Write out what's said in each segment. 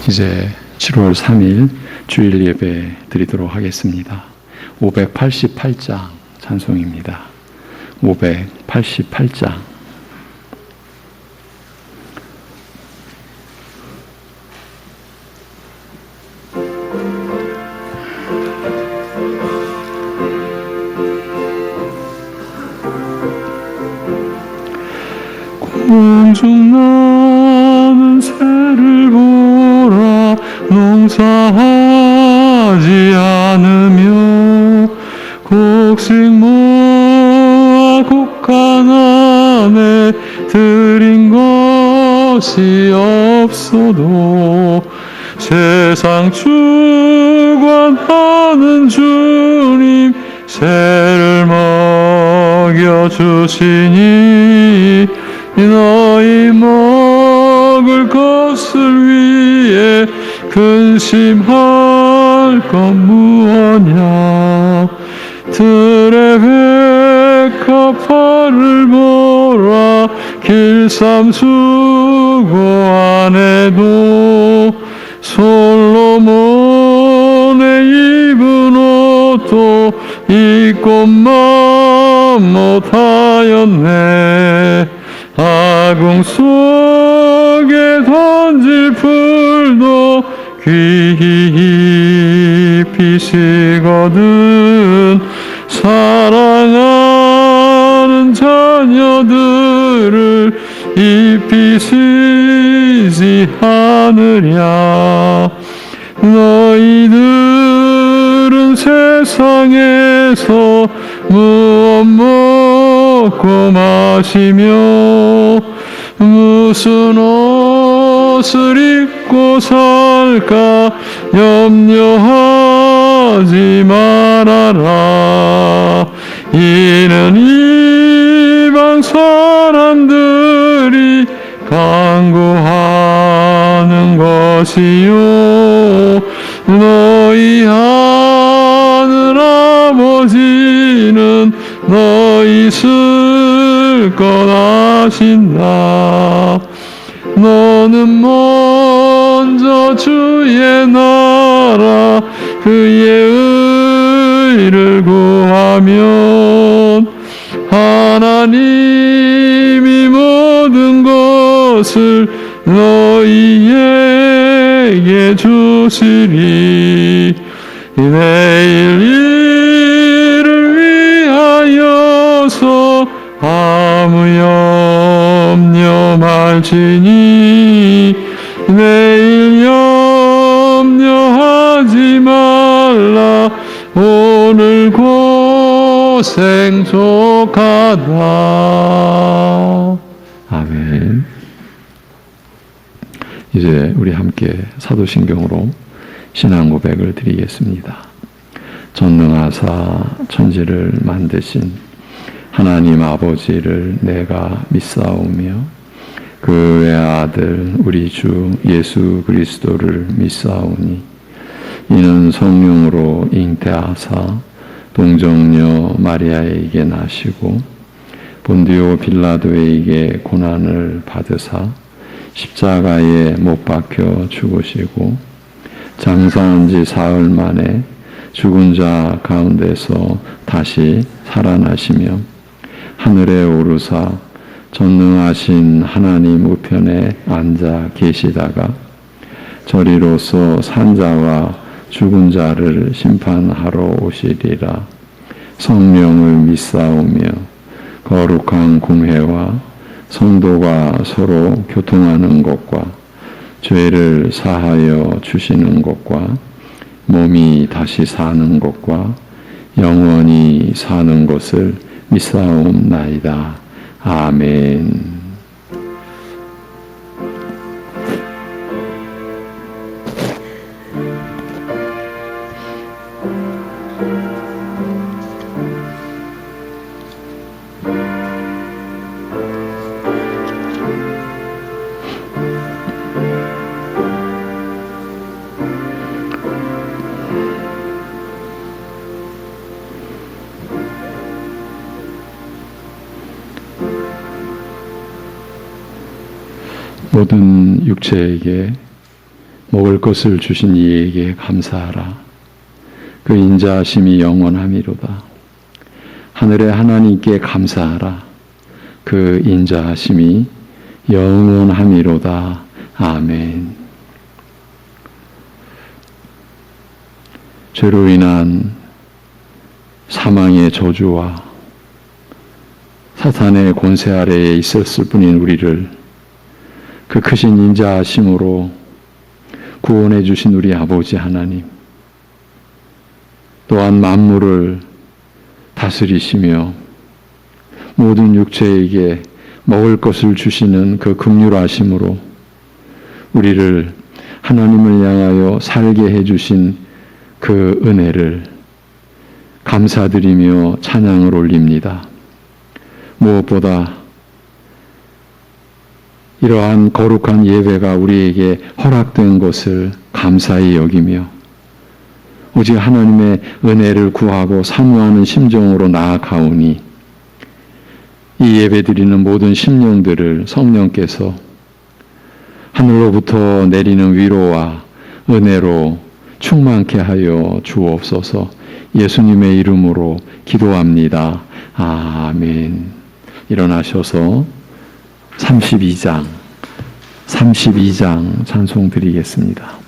이제 7월 3일 주일 예배 드리도록 하겠습니다. 588장 찬송입니다. 588장. 공중 나는 새를 보라 농사하지 않으며 곡식 모아 곡간 안에 들인 것이 없어도 세상 주관하는 주님 새를 먹여주시니 너희 먹을 것을 위해 근심할 것 무엇냐. 들의 백합화를 보라 길삼수고 안에도 솔로몬의 입은 옷도 입고만 못하였네. 아궁 속에 던질 풀도 귀히 피시거든 사랑하는 자녀들을 입히시지 않으랴. 너희들은 세상에서 무엇 먹고 마시며 무슨 옷을 입고 살까 염려하지 말아라. 이는 이방 사람들이 간구하는 것이요 너희 하늘 아버지는 너희 쓸 것 아신다. 너는 먼저 주의 나라 그의 의를 구하면 하나님이 모든 것을 너희에게 주시리. 내일 일을 위하여서 아무 염려 말지니 내일 염려하지 말라. 오늘 고생 족하다. 아멘. 이제 우리 함께 사도신경으로 신앙 고백을 드리겠습니다. 전능하사 천지를 만드신 하나님 아버지를 내가 믿사오며 그 외아들 우리 주 예수 그리스도를 믿사오니 이는 성령으로 잉태하사 동정녀 마리아에게 나시고 본디오 빌라도에게 고난을 받으사 십자가에 못 박혀 죽으시고 장사한 지 사흘 만에 죽은 자 가운데서 다시 살아나시며 하늘에 오르사 전능하신 하나님 우편에 앉아 계시다가 저리로서 산자와 죽은 자를 심판하러 오시리라. 성령을 믿사오며 거룩한 공회와 성도가 서로 교통하는 것과 죄를 사하여 주시는 것과 몸이 다시 사는 것과 영원히 사는 것을 믿사옵나이다. 아멘. 모든 육체에게 먹을 것을 주신 이에게 감사하라. 그 인자하심이 영원함이로다. 하늘의 하나님께 감사하라. 그 인자하심이 영원함이로다. 아멘. 죄로 인한 사망의 저주와 사탄의 권세 아래에 있었을 뿐인 우리를 그 크신 인자하심으로 구원해 주신 우리 아버지 하나님, 또한 만물을 다스리시며 모든 육체에게 먹을 것을 주시는 그 긍휼하심으로 우리를 하나님을 향하여 살게 해주신 그 은혜를 감사드리며 찬양을 올립니다. 무엇보다 이러한 거룩한 예배가 우리에게 허락된 것을 감사히 여기며 오직 하나님의 은혜를 구하고 사모하는 심정으로 나아가오니 이 예배드리는 모든 심령들을 성령께서 하늘로부터 내리는 위로와 은혜로 충만케 하여 주옵소서. 예수님의 이름으로 기도합니다. 아멘. 일어나셔서 32장 찬송 드리겠습니다.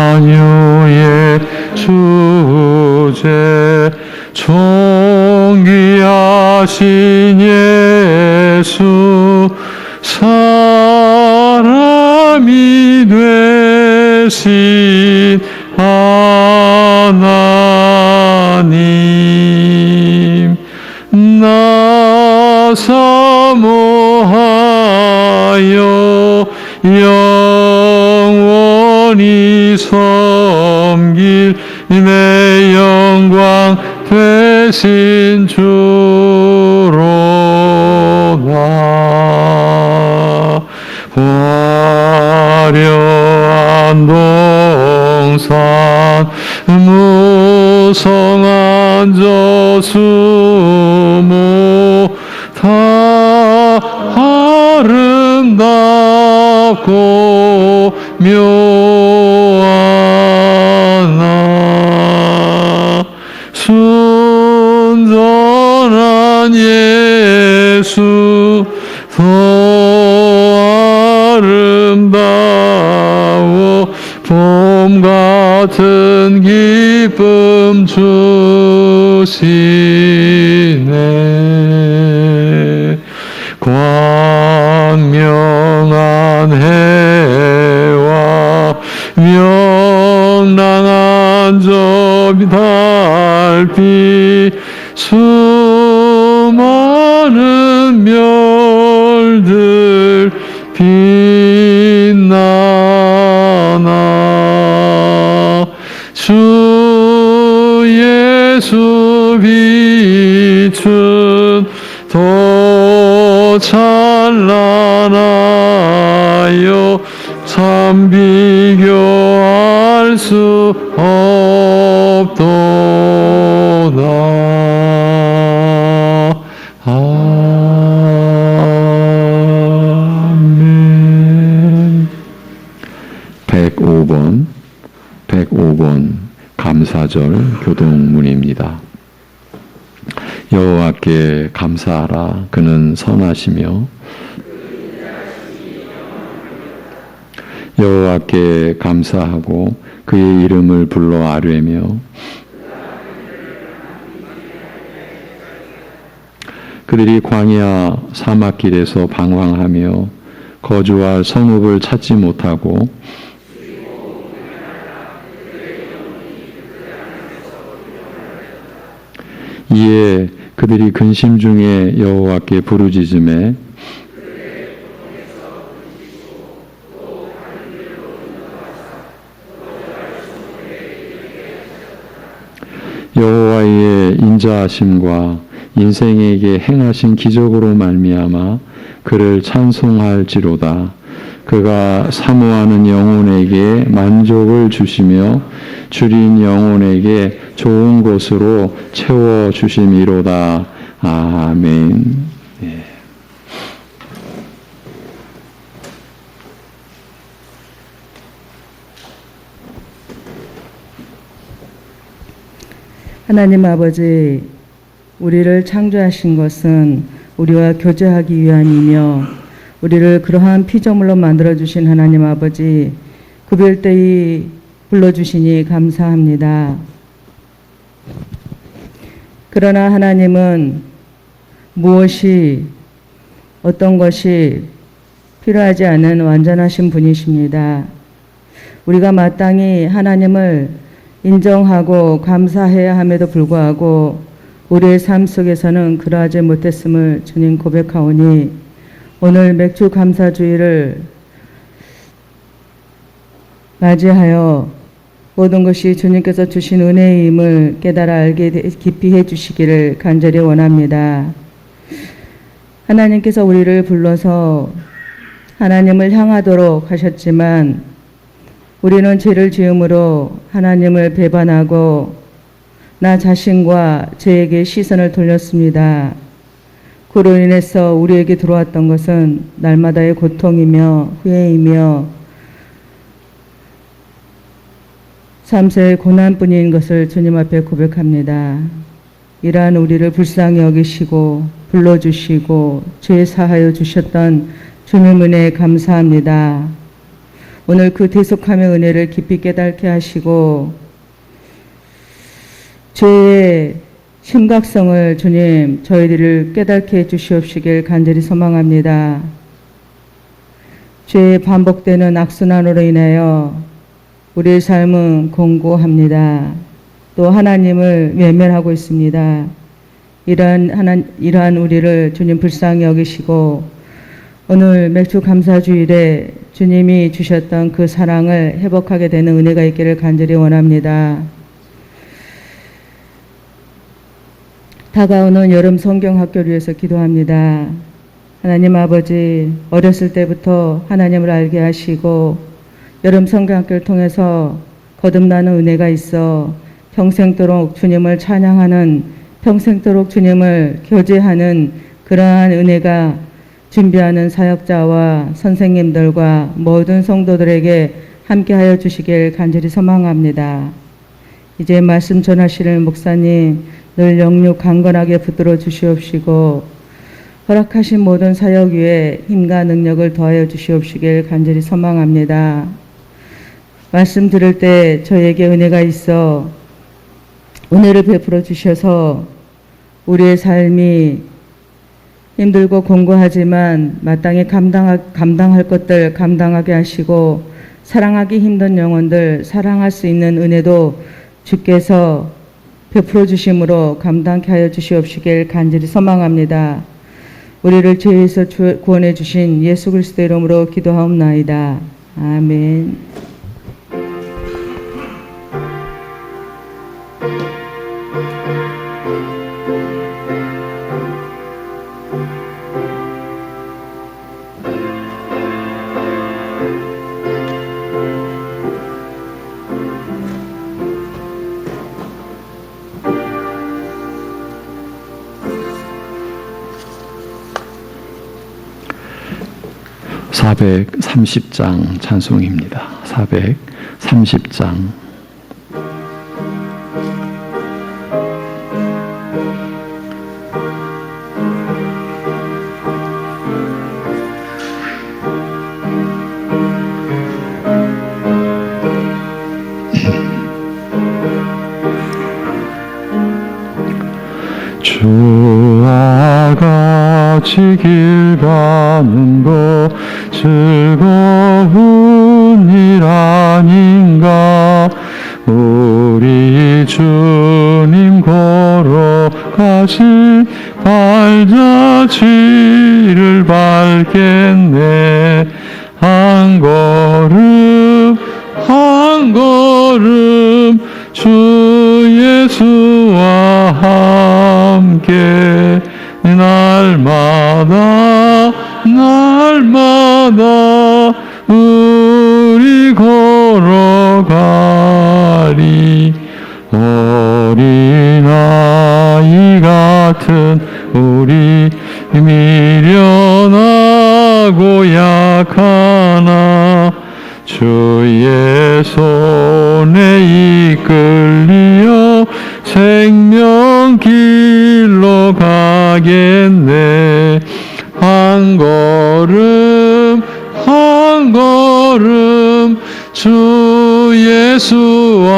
만유의 주제 존귀하신 예수 사람이 되신 하나님 나 사모하여 영원히 섬길 내 영광 되신 주로다. 화려한 동산 무성한 저수모 다 아름답고 묘하나 순전한 예수 더 아름다워 봄 같은 기쁨 주시네. 광명한 해와 명랑한 저 달빛 수많은 별들 빛나나 주 예수 빛은 더 찬란하여 참 비교할 수 없도다. 아멘. 105번 감사절 교동문입니다. 여호와께 감사하라. 그는 선하시며 여호와께 감사하고 그의 이름을 불러 아뢰며 그들이 광야 사막길에서 방황하며 거주할 성읍을 찾지 못하고 이에 그들이 근심 중에 여호와께 부르짖음에 여호와의 인자하심과 인생에게 행하신 기적으로 말미암아 그를 찬송할지로다. 그가 사모하는 영혼에게 만족을 주시며 줄인 영혼에게 좋은 것으로 채워 주심이로다. 아멘. 네. 하나님 아버지, 우리를 창조하신 것은 우리와 교제하기 위함이며 우리를 그러한 피조물로 만들어주신 하나님 아버지, 구별되이 불러주시니 감사합니다. 그러나 하나님은 무엇이 어떤 것이 필요하지 않은 완전하신 분이십니다. 우리가 마땅히 하나님을 인정하고 감사해야 함에도 불구하고 우리의 삶 속에서는 그러하지 못했음을 주님 고백하오니 오늘 맥주 감사주의를 맞이하여 모든 것이 주님께서 주신 은혜임을 깨달아 알게 깊이 해주시기를 간절히 원합니다. 하나님께서 우리를 불러서 하나님을 향하도록 하셨지만 우리는 죄를 지음으로 하나님을 배반하고 나 자신과 죄에게 시선을 돌렸습니다. 그로 인해서 우리에게 들어왔던 것은 날마다의 고통이며 후회이며 참새의 고난뿐인 것을 주님 앞에 고백합니다. 이러한 우리를 불쌍히 여기시고 불러주시고 죄 사하여 주셨던 주님 은혜에 감사합니다. 오늘 그 대속함의 은혜를 깊이 깨닫게 하시고 죄의 심각성을 주님 저희들을 깨닫게 해주시옵시길 간절히 소망합니다. 죄의 반복되는 악순환으로 인하여 우리의 삶은 공고합니다. 또 하나님을 외면하고 있습니다. 이러한 우리를 주님 불쌍히 여기시고 오늘 맥주 감사주일에 주님이 주셨던 그 사랑을 회복하게 되는 은혜가 있기를 간절히 원합니다. 다가오는 여름 성경학교를 위해서 기도합니다. 하나님 아버지, 어렸을 때부터 하나님을 알게 하시고 여름 성경학교를 통해서 거듭나는 은혜가 있어 평생도록 주님을 찬양하는, 평생도록 주님을 교제하는 그러한 은혜가 준비하는 사역자와 선생님들과 모든 성도들에게 함께하여 주시길 간절히 소망합니다. 이제 말씀 전하시는 목사님 늘 영육 강건하게 붙들어 주시옵시고 허락하신 모든 사역 위에 힘과 능력을 더하여 주시옵시길 간절히 소망합니다. 말씀 들을 때 저에게 은혜가 있어 은혜를 베풀어 주셔서 우리의 삶이 힘들고 공고하지만 마땅히 감당할 것들 감당하게 하시고 사랑하기 힘든 영혼들 사랑할 수 있는 은혜도 주께서 베풀어 주심으로 감당케 하여 주시옵시길 간절히 소망합니다. 우리를 죄에서 구원해 주신 예수 그리스도의 이름으로 기도하옵나이다. 아멘. (430장) 찬송입니다. 430장. 주와 같이 길 가는 것 즐거운 일 아닌가. 우리 주님 걸어가신 발자취를 밟겠네. 한 걸음 한 걸음 주 예수와 함께 날마다 우리 걸어가리. 어린아이 같은 우리 미련하고 약하나 주의 손에 이끌리어 생명길로 가겠네. 한 걸음 한 걸음 주 예수와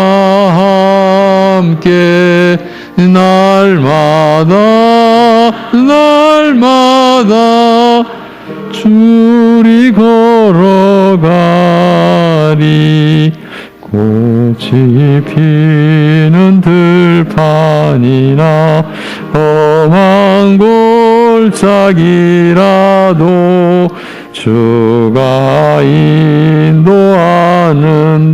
함께 날마다 줄이 걸어가리. 꽃이 피는 들판이나 험한 골짜기라도 주가 인도하는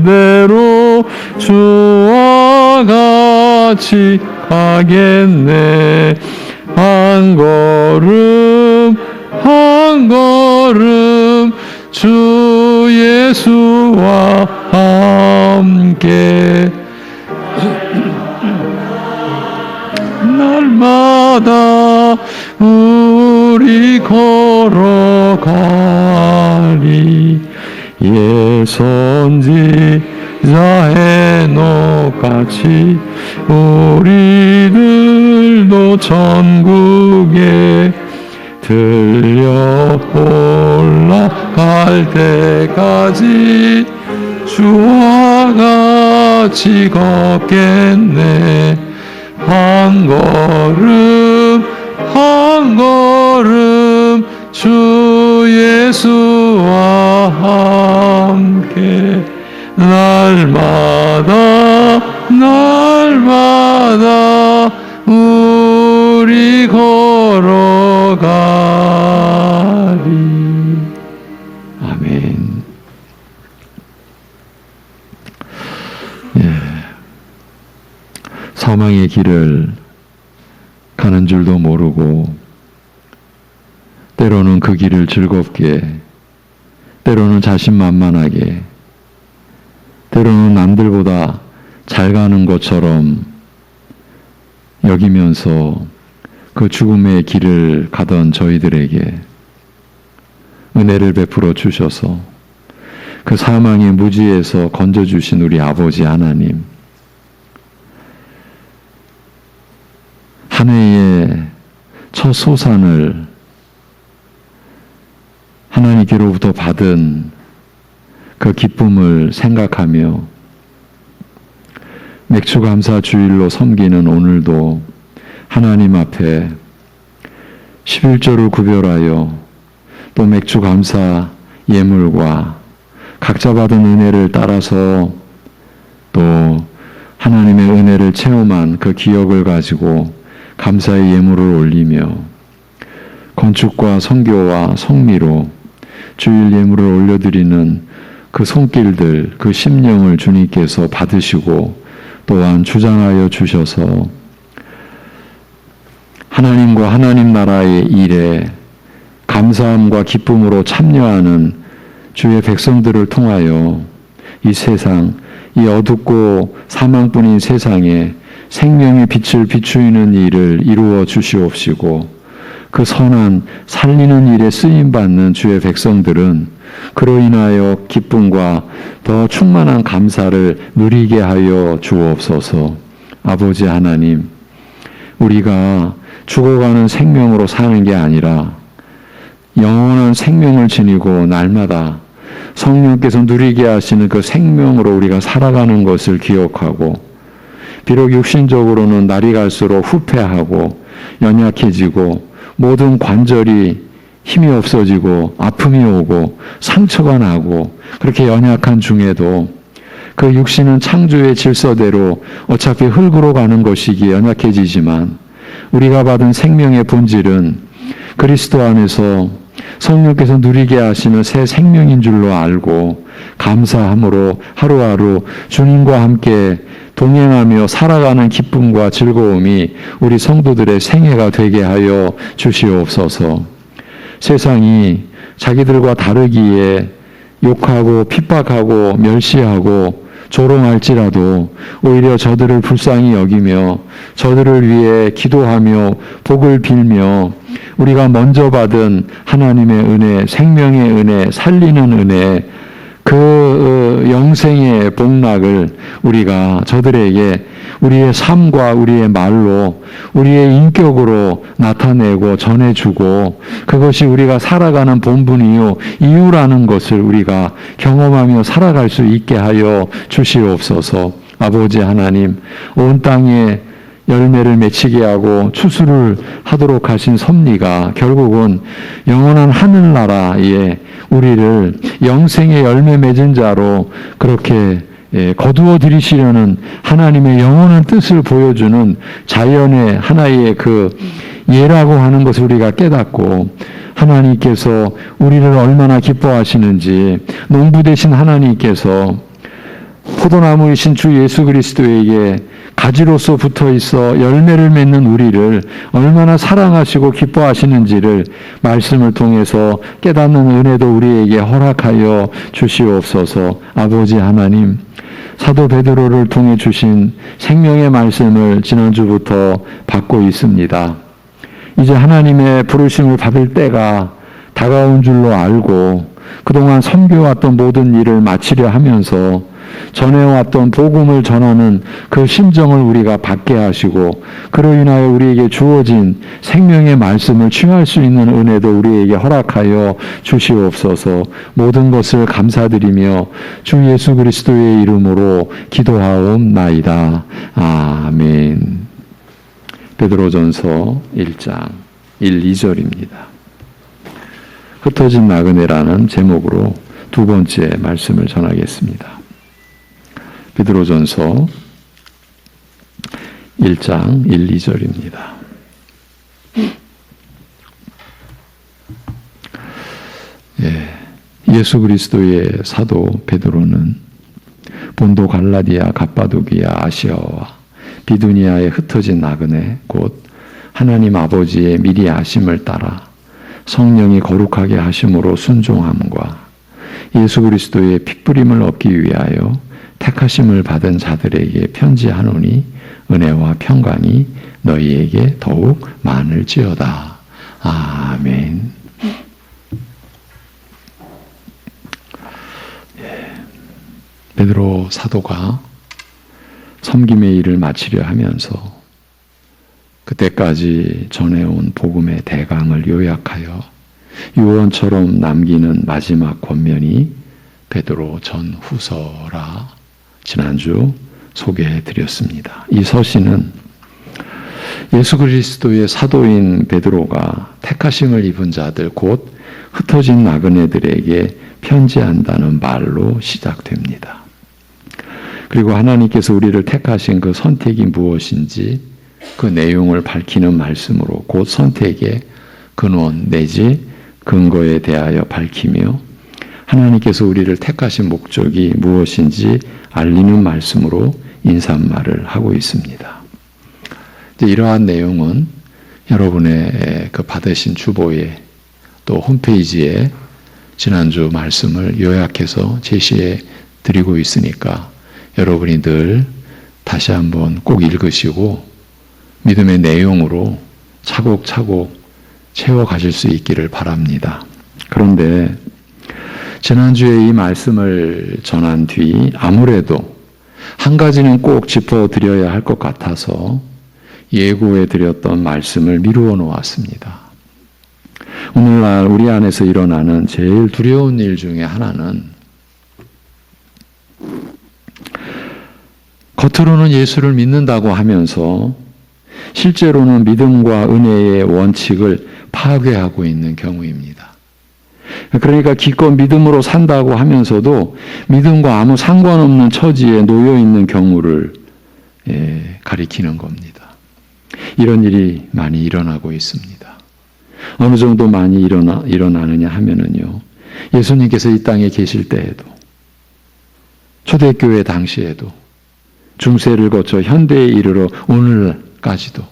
대로 주와 같이 가겠네. 한 걸음 한 걸음 주 예수와 함께 날마다 우리 걸어가리. 예 선지자 해녹같이 우리들도 천국에 들려 올라갈 때까지 주와 같이 걷겠네. 한 걸음 한 걸음 주 예수와 함께 날마다 우리 걸어가리. 아멘. 사망의 길을 가는 줄도 모르고 때로는 그 길을 즐겁게, 때로는 자신만만하게, 때로는 남들보다 잘 가는 것처럼 여기면서 그 죽음의 길을 가던 저희들에게 은혜를 베풀어 주셔서 그 사망의 무지에서 건져주신 우리 아버지 하나님, 한 해의 첫 소산을 하나님께로부터 받은 그 기쁨을 생각하며 맥주감사 주일로 섬기는 오늘도 하나님 앞에 11조를 구별하여 또 맥주감사 예물과 각자 받은 은혜를 따라서 또 하나님의 은혜를 체험한 그 기억을 가지고 감사의 예물을 올리며 건축과 선교와 성미로 주일 예물을 올려드리는 그 손길들, 그 심령을 주님께서 받으시고 또한 주장하여 주셔서 하나님과 하나님 나라의 일에 감사함과 기쁨으로 참여하는 주의 백성들을 통하여 이 세상, 이 어둡고 사망뿐인 세상에 생명의 빛을 비추이는 일을 이루어 주시옵시고 그 선한 살리는 일에 쓰임받는 주의 백성들은 그로 인하여 기쁨과 더 충만한 감사를 누리게 하여 주옵소서. 아버지 하나님, 우리가 죽어가는 생명으로 사는 게 아니라 영원한 생명을 지니고 날마다 성령께서 누리게 하시는 그 생명으로 우리가 살아가는 것을 기억하고 비록 육신적으로는 날이 갈수록 후퇴하고 연약해지고 모든 관절이 힘이 없어지고 아픔이 오고 상처가 나고 그렇게 연약한 중에도 그 육신은 창조의 질서대로 어차피 흙으로 가는 것이기에 연약해지지만 우리가 받은 생명의 본질은 그리스도 안에서 성령께서 누리게 하시는 새 생명인 줄로 알고 감사함으로 하루하루 주님과 함께 동행하며 살아가는 기쁨과 즐거움이 우리 성도들의 생애가 되게 하여 주시옵소서. 세상이 자기들과 다르기에 욕하고 핍박하고 멸시하고 조롱할지라도 오히려 저들을 불쌍히 여기며 저들을 위해 기도하며 복을 빌며 우리가 먼저 받은 하나님의 은혜, 생명의 은혜, 살리는 은혜, 그 영생의 복락을 우리가 저들에게 우리의 삶과 우리의 말로 우리의 인격으로 나타내고 전해주고 그것이 우리가 살아가는 본분이요 이유라는 것을 우리가 경험하며 살아갈 수 있게 하여 주시옵소서. 아버지 하나님, 온 땅에 열매를 맺히게 하고 추수를 하도록 하신 섭리가 결국은 영원한 하늘나라에 우리를 영생의 열매 맺은 자로 그렇게 거두어 들이시려는 하나님의 영원한 뜻을 보여주는 자연의 하나의 그 예라고 하는 것을 우리가 깨닫고 하나님께서 우리를 얼마나 기뻐하시는지 농부 되신 하나님께서 포도나무이신 주 예수 그리스도에게 가지로서 붙어 있어 열매를 맺는 우리를 얼마나 사랑하시고 기뻐하시는지를 말씀을 통해서 깨닫는 은혜도 우리에게 허락하여 주시옵소서. 아버지 하나님, 사도 베드로를 통해 주신 생명의 말씀을 지난주부터 받고 있습니다. 이제 하나님의 부르심을 받을 때가 다가온 줄로 알고 그동안 섬겨왔던 모든 일을 마치려 하면서 전해왔던 복음을 전하는 그 심정을 우리가 받게 하시고 그로 인하여 우리에게 주어진 생명의 말씀을 취할 수 있는 은혜도 우리에게 허락하여 주시옵소서. 모든 것을 감사드리며 주 예수 그리스도의 이름으로 기도하옵나이다. 아멘. 베드로전서 1장 1, 2절입니다. 흩어진 나그네라는 제목으로 두 번째 말씀을 전하겠습니다. 베드로전서 1장 1, 2절입니다. 예수 그리스도의 사도 베드로는 본도 갈라디아, 갑바도기아, 아시아와 비두니아에 흩어진 나그네 곧 하나님 아버지의 미리 아심을 따라 성령이 거룩하게 하심으로 순종함과 예수 그리스도의 핏부림을 얻기 위하여 택하심을 받은 자들에게 편지하노니 은혜와 평강이 너희에게 더욱 많을지어다. 아멘. 베드로 사도가 섬김의 일을 마치려 하면서 그때까지 전해온 복음의 대강을 요약하여 유언처럼 남기는 마지막 권면이 베드로 전후서라 지난주 소개해 드렸습니다. 이 서신은 예수 그리스도의 사도인 베드로가 택하심을 입은 자들 곧 흩어진 나그네들에게 편지한다는 말로 시작됩니다. 그리고 하나님께서 우리를 택하신 그 선택이 무엇인지 그 내용을 밝히는 말씀으로 곧 선택의 근원 내지 근거에 대하여 밝히며 하나님께서 우리를 택하신 목적이 무엇인지 알리는 말씀으로 인사말을 하고 있습니다. 이러한 내용은 여러분의 그 받으신 주보에 또 홈페이지에 지난주 말씀을 요약해서 제시해 드리고 있으니까 여러분이 늘 다시 한번 꼭 읽으시고 믿음의 내용으로 차곡차곡 채워가실 수 있기를 바랍니다. 그런데 지난주에 이 말씀을 전한 뒤 아무래도 한 가지는 꼭 짚어드려야 할 것 같아서 예고해 드렸던 말씀을 미루어 놓았습니다. 오늘날 우리 안에서 일어나는 제일 두려운 일 중에 하나는 겉으로는 예수를 믿는다고 하면서 실제로는 믿음과 은혜의 원칙을 파괴하고 있는 경우입니다. 그러니까 기껏 믿음으로 산다고 하면서도 믿음과 아무 상관없는 처지에 놓여 있는 경우를 가리키는 겁니다. 이런 일이 많이 일어나고 있습니다. 어느 정도 많이 일어나느냐 하면은요, 예수님께서 이 땅에 계실 때에도, 초대교회 당시에도, 중세를 거쳐 현대에 이르러 오늘까지도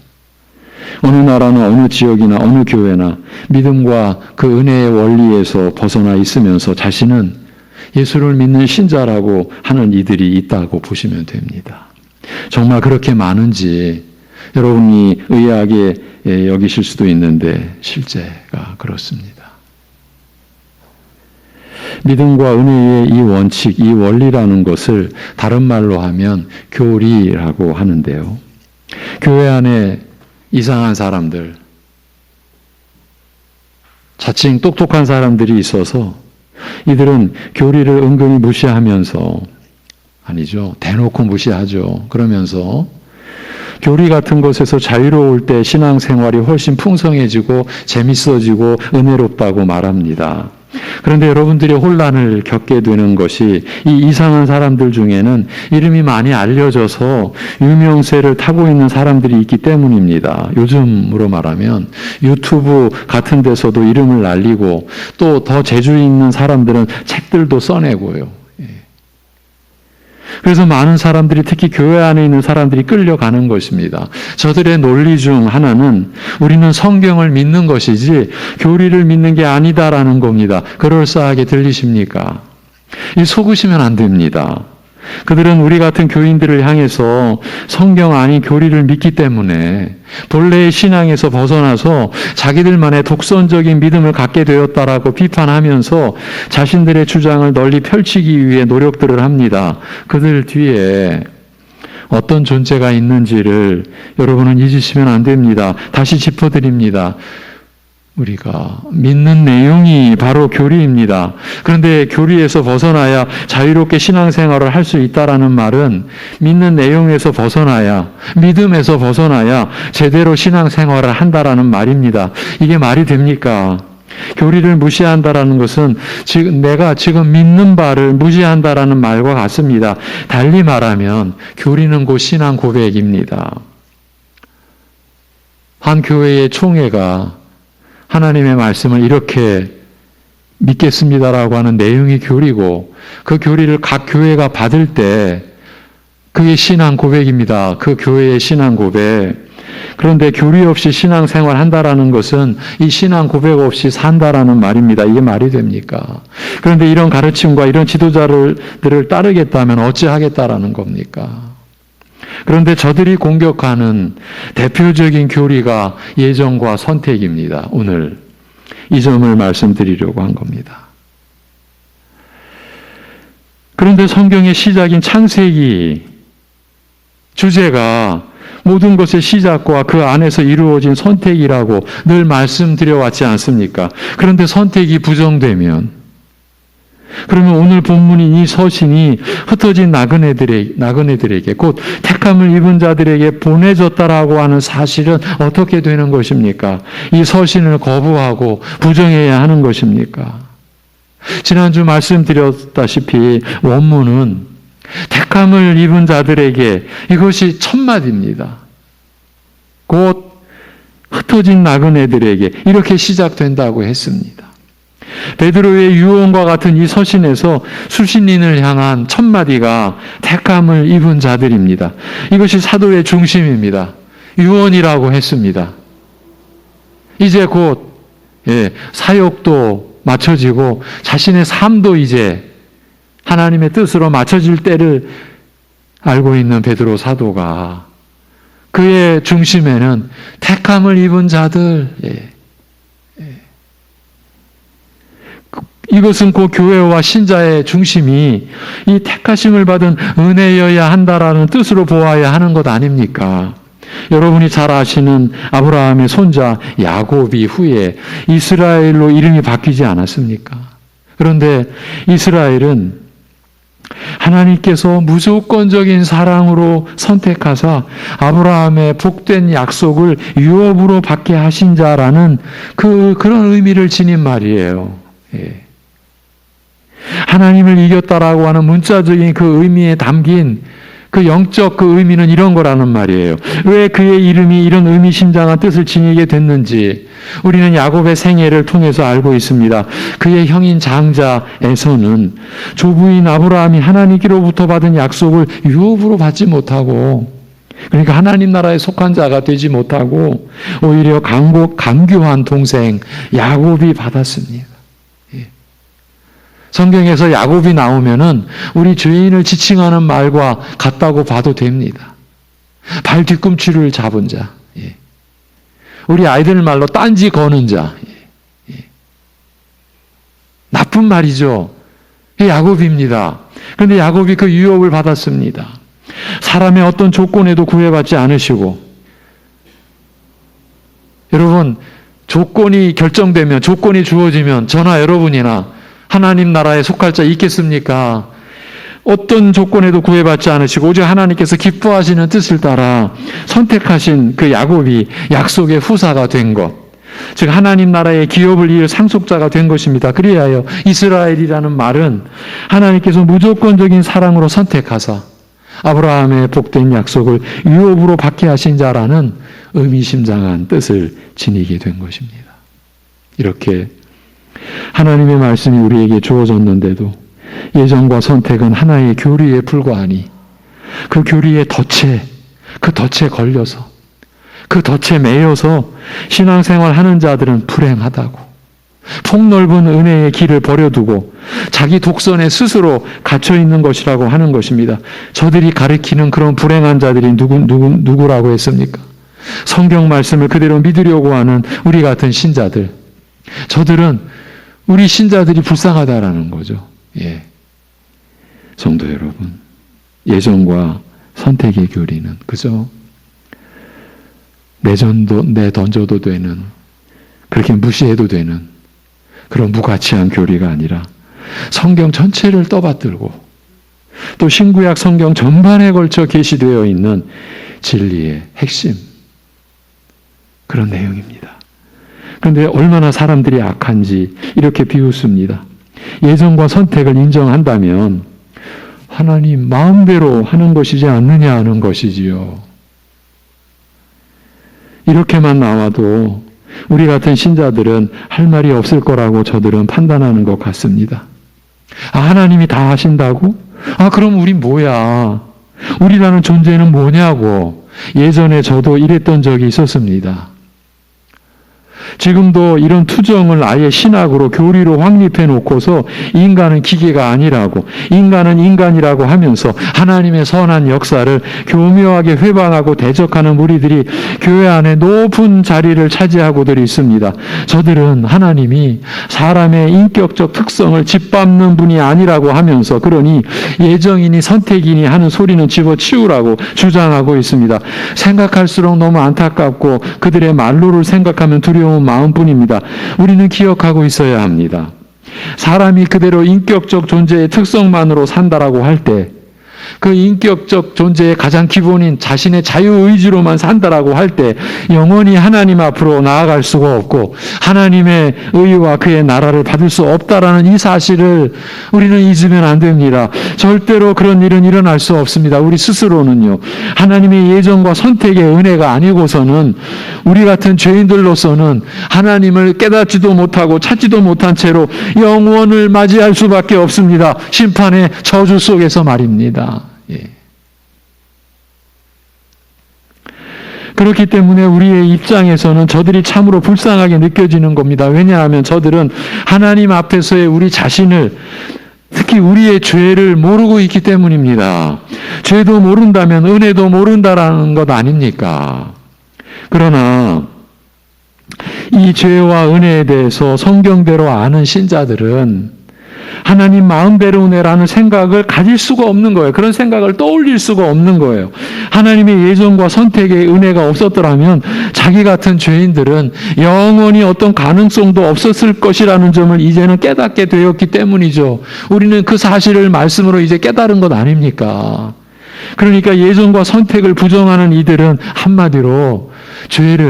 어느 나라나 어느 지역이나 어느 교회나 믿음과 그 은혜의 원리에서 벗어나 있으면서 자신은 예수를 믿는 신자라고 하는 이들이 있다고 보시면 됩니다. 정말 그렇게 많은지 여러분이 의아하게 여기실 수도 있는데 실제가 그렇습니다. 믿음과 은혜의 이 원칙, 이 원리라는 것을 다른 말로 하면 교리라고 하는데요. 교회 안에 이상한 사람들, 자칭 똑똑한 사람들이 있어서 이들은 교리를 은근히 무시하면서, 아니죠, 대놓고 무시하죠. 그러면서 교리 같은 것에서 자유로울 때 신앙생활이 훨씬 풍성해지고 재밌어지고 은혜롭다고 말합니다. 그런데 여러분들이 혼란을 겪게 되는 것이 이 이상한 사람들 중에는 이름이 많이 알려져서 유명세를 타고 있는 사람들이 있기 때문입니다. 요즘으로 말하면 유튜브 같은 데서도 이름을 날리고 또 더 재주 있는 사람들은 책들도 써내고요. 그래서 많은 사람들이, 특히 교회 안에 있는 사람들이 끌려가는 것입니다. 저들의 논리 중 하나는 우리는 성경을 믿는 것이지 교리를 믿는 게 아니다라는 겁니다. 그럴싸하게 들리십니까? 이 속으시면 안 됩니다. 그들은 우리 같은 교인들을 향해서 성경 아닌 교리를 믿기 때문에 본래의 신앙에서 벗어나서 자기들만의 독선적인 믿음을 갖게 되었다라고 비판하면서 자신들의 주장을 널리 펼치기 위해 노력들을 합니다. 그들 뒤에 어떤 존재가 있는지를 여러분은 잊으시면 안 됩니다. 다시 짚어드립니다. 우리가 믿는 내용이 바로 교리입니다. 그런데 교리에서 벗어나야 자유롭게 신앙생활을 할 수 있다라는 말은 믿는 내용에서 벗어나야, 믿음에서 벗어나야 제대로 신앙생활을 한다라는 말입니다. 이게 말이 됩니까? 교리를 무시한다라는 것은 내가 지금 믿는 바를 무시한다라는 말과 같습니다. 달리 말하면 교리는 곧 신앙 고백입니다. 한 교회의 총회가 하나님의 말씀을 이렇게 믿겠습니다라고 하는 내용이 교리고, 그 교리를 각 교회가 받을 때 그게 신앙 고백입니다. 그 교회의 신앙 고백. 그런데 교리 없이 신앙생활 한다라는 것은 이 신앙 고백 없이 산다라는 말입니다. 이게 말이 됩니까? 그런데 이런 가르침과 이런 지도자들을 따르겠다면 어찌하겠다라는 겁니까? 그런데 저들이 공격하는 대표적인 교리가 예정과 선택입니다. 오늘 이 점을 말씀드리려고 한 겁니다. 그런데 성경의 시작인 창세기 주제가 모든 것의 시작과 그 안에서 이루어진 선택이라고 늘 말씀드려왔지 않습니까? 그런데 선택이 부정되면, 그러면 오늘 본문인 이 서신이 흩어진 나그네들에게, 곧 택함을 입은 자들에게 보내졌다라고 하는 사실은 어떻게 되는 것입니까? 이 서신을 거부하고 부정해야 하는 것입니까? 지난주 말씀드렸다시피 원문은 택함을 입은 자들에게, 이것이 첫마디입니다. 곧 흩어진 나그네들에게 이렇게 시작된다고 했습니다. 베드로의 유언과 같은 이 서신에서 수신인을 향한 첫 마디가 택함을 입은 자들입니다. 이것이 사도의 중심입니다. 유언이라고 했습니다. 이제 곧 사역도 맞춰지고 자신의 삶도 이제 하나님의 뜻으로 맞춰질 때를 알고 있는 베드로 사도가 그의 중심에는 택함을 입은 자들, 이것은 그 교회와 신자의 중심이 이 택하심을 받은 은혜여야 한다라는 뜻으로 보아야 하는 것 아닙니까? 여러분이 잘 아시는 아브라함의 손자 야곱이 후에 이스라엘로 이름이 바뀌지 않았습니까? 그런데 이스라엘은 하나님께서 무조건적인 사랑으로 선택하사 아브라함의 복된 약속을 유업으로 받게 하신 자라는 그런 의미를 지닌 말이에요. 하나님을 이겼다라고 하는 문자적인 그 의미에 담긴 그 영적 그 의미는 이런 거라는 말이에요. 왜 그의 이름이 이런 의미심장한 뜻을 지니게 됐는지 우리는 야곱의 생애를 통해서 알고 있습니다. 그의 형인 장자에서는 조부인 아브라함이 하나님께로부터 받은 약속을 유업으로 받지 못하고 그러니까 하나님 나라에 속한 자가 되지 못하고 오히려 강교한 동생 야곱이 받았습니다. 예. 성경에서 야곱이 나오면은 우리 죄인을 지칭하는 말과 같다고 봐도 됩니다. 발 뒤꿈치를 잡은 자, 예. 우리 아이들 말로 딴지 거는 자, 예. 예. 나쁜 말이죠. 야곱입니다. 그런데 야곱이 그 유업을 받았습니다. 사람의 어떤 조건에도 구애받지 않으시고, 여러분, 조건이 결정되면, 조건이 주어지면 저나 여러분이나 하나님 나라에 속할 자 있겠습니까? 어떤 조건에도 구애받지 않으시고 오직 하나님께서 기뻐하시는 뜻을 따라 선택하신 그 야곱이 약속의 후사가 된 것, 즉 하나님 나라의 기업을 이을 상속자가 된 것입니다. 그리하여 이스라엘이라는 말은 하나님께서 무조건적인 사랑으로 선택하사 아브라함의 복된 약속을 유업으로 받게 하신 자라는 의미심장한 뜻을 지니게 된 것입니다. 이렇게 하나님의 말씀이 우리에게 주어졌는데도 예정과 선택은 하나의 교리에 불과하니 그 교리의 덫에, 그 덫에 걸려서, 그 덫에 매여서 신앙생활 하는 자들은 불행하다고, 폭넓은 은혜의 길을 버려두고 자기 독선에 스스로 갇혀있는 것이라고 하는 것입니다. 저들이 가리키는 그런 불행한 자들이 누구라고 했습니까? 성경 말씀을 그대로 믿으려고 하는 우리 같은 신자들. 저들은 우리 신자들이 불쌍하다라는 거죠. 예. 성도 여러분, 예정과 선택의 교리는 그저 내던져도 되는, 그렇게 무시해도 되는 그런 무가치한 교리가 아니라 성경 전체를 떠받들고 또 신구약 성경 전반에 걸쳐 계시되어 있는 진리의 핵심, 그런 내용입니다. 그런데 얼마나 사람들이 악한지 이렇게 비웃습니다. 예정과 선택을 인정한다면 하나님 마음대로 하는 것이지 않느냐 하는 것이지요. 이렇게만 나와도 우리 같은 신자들은 할 말이 없을 거라고 저들은 판단하는 것 같습니다. 아, 하나님이 다 하신다고? 아, 그럼 우린 뭐야? 우리라는 존재는 뭐냐고. 예전에 저도 이랬던 적이 있었습니다. 지금도 이런 투정을 아예 신학으로 교리로 확립해 놓고서 인간은 기계가 아니라고, 인간은 인간이라고 하면서 하나님의 선한 역사를 교묘하게 회방하고 대적하는 무리들이 교회 안에 높은 자리를 차지하고들 있습니다. 저들은 하나님이 사람의 인격적 특성을 짓밟는 분이 아니라고 하면서 그러니 예정이니 선택이니 하는 소리는 집어치우라고 주장하고 있습니다. 생각할수록 너무 안타깝고 그들의 말로를 생각하면 두려운 마음뿐입니다. 우리는 기억하고 있어야 합니다. 사람이 그대로 인격적 존재의 특성만으로 산다라고 할 때, 그 인격적 존재의 가장 기본인 자신의 자유의지로만 산다라고 할 때 영원히 하나님 앞으로 나아갈 수가 없고 하나님의 의와 그의 나라를 받을 수 없다라는 이 사실을 우리는 잊으면 안 됩니다. 절대로 그런 일은 일어날 수 없습니다. 우리 스스로는요, 하나님의 예정과 선택의 은혜가 아니고서는 우리 같은 죄인들로서는 하나님을 깨닫지도 못하고 찾지도 못한 채로 영원을 맞이할 수밖에 없습니다. 심판의 저주 속에서 말입니다. 예. 그렇기 때문에 우리의 입장에서는 저들이 참으로 불쌍하게 느껴지는 겁니다. 왜냐하면 저들은 하나님 앞에서의 우리 자신을, 특히 우리의 죄를 모르고 있기 때문입니다. 죄도 모른다면 은혜도 모른다라는 것 아닙니까? 그러나 이 죄와 은혜에 대해서 성경대로 아는 신자들은 하나님 마음대로 은혜라는 생각을 가질 수가 없는 거예요. 그런 생각을 떠올릴 수가 없는 거예요. 하나님의 예정과 선택의 은혜가 없었더라면 자기 같은 죄인들은 영원히 어떤 가능성도 없었을 것이라는 점을 이제는 깨닫게 되었기 때문이죠. 우리는 그 사실을 말씀으로 이제 깨달은 것 아닙니까? 그러니까 예정과 선택을 부정하는 이들은 한마디로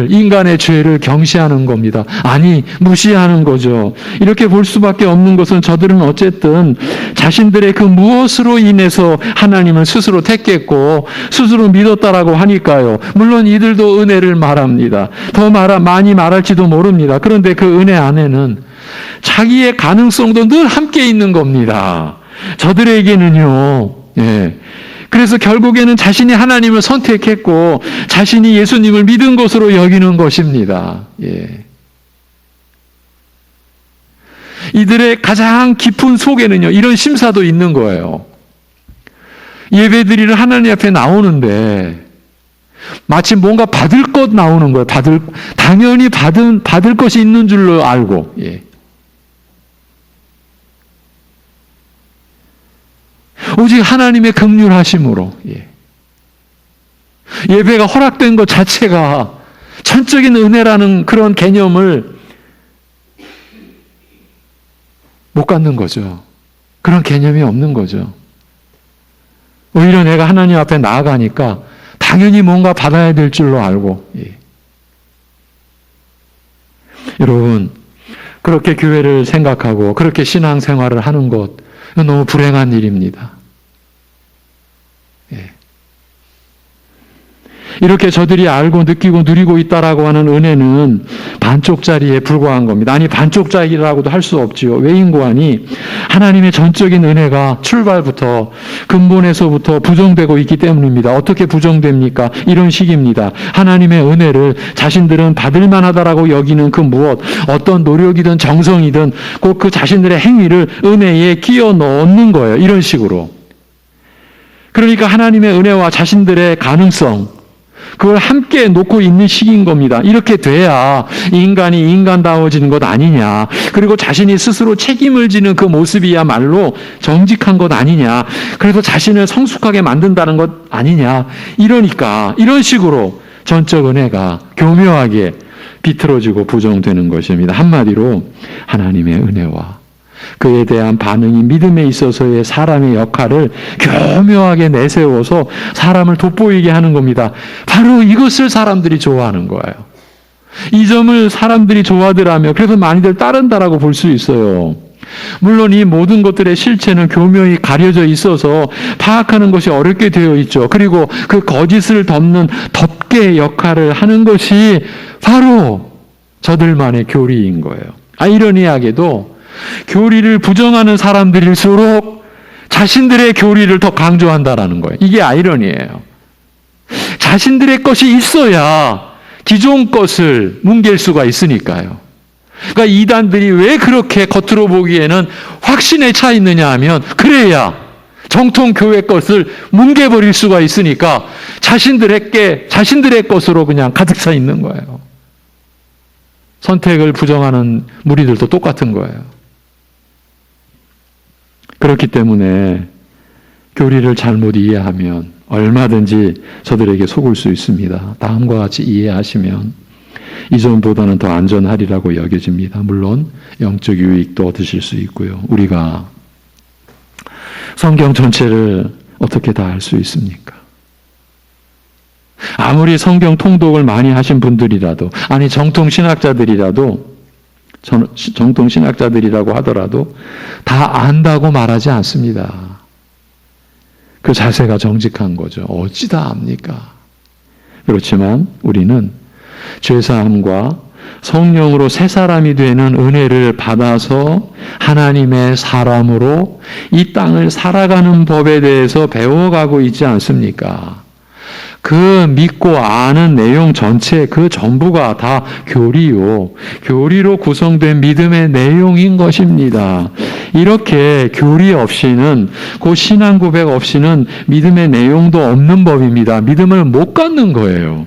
인간의 죄를 경시하는 겁니다. 아니, 무시하는 거죠. 이렇게 볼 수밖에 없는 것은 저들은 어쨌든 자신들의 그 무엇으로 인해서 하나님을 스스로 택했고 스스로 믿었다라고 하니까요. 물론 이들도 은혜를 말합니다. 많이 말할지도 모릅니다. 그런데 그 은혜 안에는 자기의 가능성도 늘 함께 있는 겁니다. 저들에게는요, 그래서 결국에는 자신이 하나님을 선택했고 자신이 예수님을 믿은 것으로 여기는 것입니다. 예. 이들의 가장 깊은 속에는요, 이런 심사도 있는 거예요. 예배드리러 하나님 앞에 나오는데 마치 뭔가 받을 것 나오는 거예요. 당연히 받을 것이 있는 줄로 알고. 예. 오직 하나님의 긍휼하심으로. 예. 예배가 허락된 것 자체가 전적인 은혜라는 그런 개념을 못 갖는 거죠. 그런 개념이 없는 거죠. 오히려 내가 하나님 앞에 나아가니까 당연히 뭔가 받아야 될 줄로 알고. 예. 여러분, 그렇게 교회를 생각하고 그렇게 신앙생활을 하는 것 너무 불행한 일입니다. 예. 이렇게 저들이 알고 느끼고 누리고 있다라고 하는 은혜는 반쪽짜리에 불과한 겁니다. 아니, 반쪽짜리라고도 할 수 없지요. 외인고하니 하나님의 전적인 은혜가 출발부터 근본에서부터 부정되고 있기 때문입니다. 어떻게 부정됩니까? 이런 식입니다. 하나님의 은혜를 자신들은 받을 만하다라고 여기는 그 무엇, 어떤 노력이든 정성이든 꼭 그 자신들의 행위를 은혜에 끼워 넣는 거예요. 이런 식으로. 그러니까 하나님의 은혜와 자신들의 가능성, 그걸 함께 놓고 있는 시기인 겁니다. 이렇게 돼야 인간이 인간다워지는 것 아니냐. 그리고 자신이 스스로 책임을 지는 그 모습이야말로 정직한 것 아니냐. 그래서 자신을 성숙하게 만든다는 것 아니냐. 이러니까 이런 식으로 전적 은혜가 교묘하게 비틀어지고 부정되는 것입니다. 한마디로 하나님의 은혜와 그에 대한 반응이 믿음에 있어서의 사람의 역할을 교묘하게 내세워서 사람을 돋보이게 하는 겁니다. 바로 이것을 사람들이 좋아하는 거예요. 이 점을 사람들이 좋아하더라면 그래서 많이들 따른다라고 볼 수 있어요. 물론 이 모든 것들의 실체는 교묘히 가려져 있어서 파악하는 것이 어렵게 되어 있죠. 그리고 그 거짓을 덮는 덮개 역할을 하는 것이 바로 저들만의 교리인 거예요. 아이러니하게도 교리를 부정하는 사람들일수록 자신들의 교리를 더 강조한다라는 거예요. 이게 아이러니예요. 자신들의 것이 있어야 기존 것을 뭉갤 수가 있으니까요. 그러니까 이단들이 왜 그렇게 겉으로 보기에는 확신에 차 있느냐 하면 그래야 정통 교회 것을 뭉개버릴 수가 있으니까 자신들의 것으로 그냥 가득 차 있는 거예요. 선택을 부정하는 무리들도 똑같은 거예요. 그렇기 때문에 교리를 잘못 이해하면 얼마든지 저들에게 속을 수 있습니다. 다음과 같이 이해하시면 이전보다는 더 안전하리라고 여겨집니다. 물론 영적 유익도 얻으실 수 있고요. 우리가 성경 전체를 어떻게 다 알 수 있습니까? 아무리 성경 통독을 많이 하신 분들이라도, 아니 정통신학자들이라고 하더라도 다 안다고 말하지 않습니다. 그 자세가 정직한 거죠. 어찌 다 압니까? 그렇지만 우리는 죄사함과 성령으로 새 사람이 되는 은혜를 받아서 하나님의 사람으로 이 땅을 살아가는 법에 대해서 배워가고 있지 않습니까? 그 믿고 아는 내용 전체 그 전부가 다 교리로 구성된 믿음의 내용인 것입니다. 이렇게 교리 없이는, 그 신앙 고백 없이는 믿음의 내용도 없는 법입니다. 믿음을 못 갖는 거예요.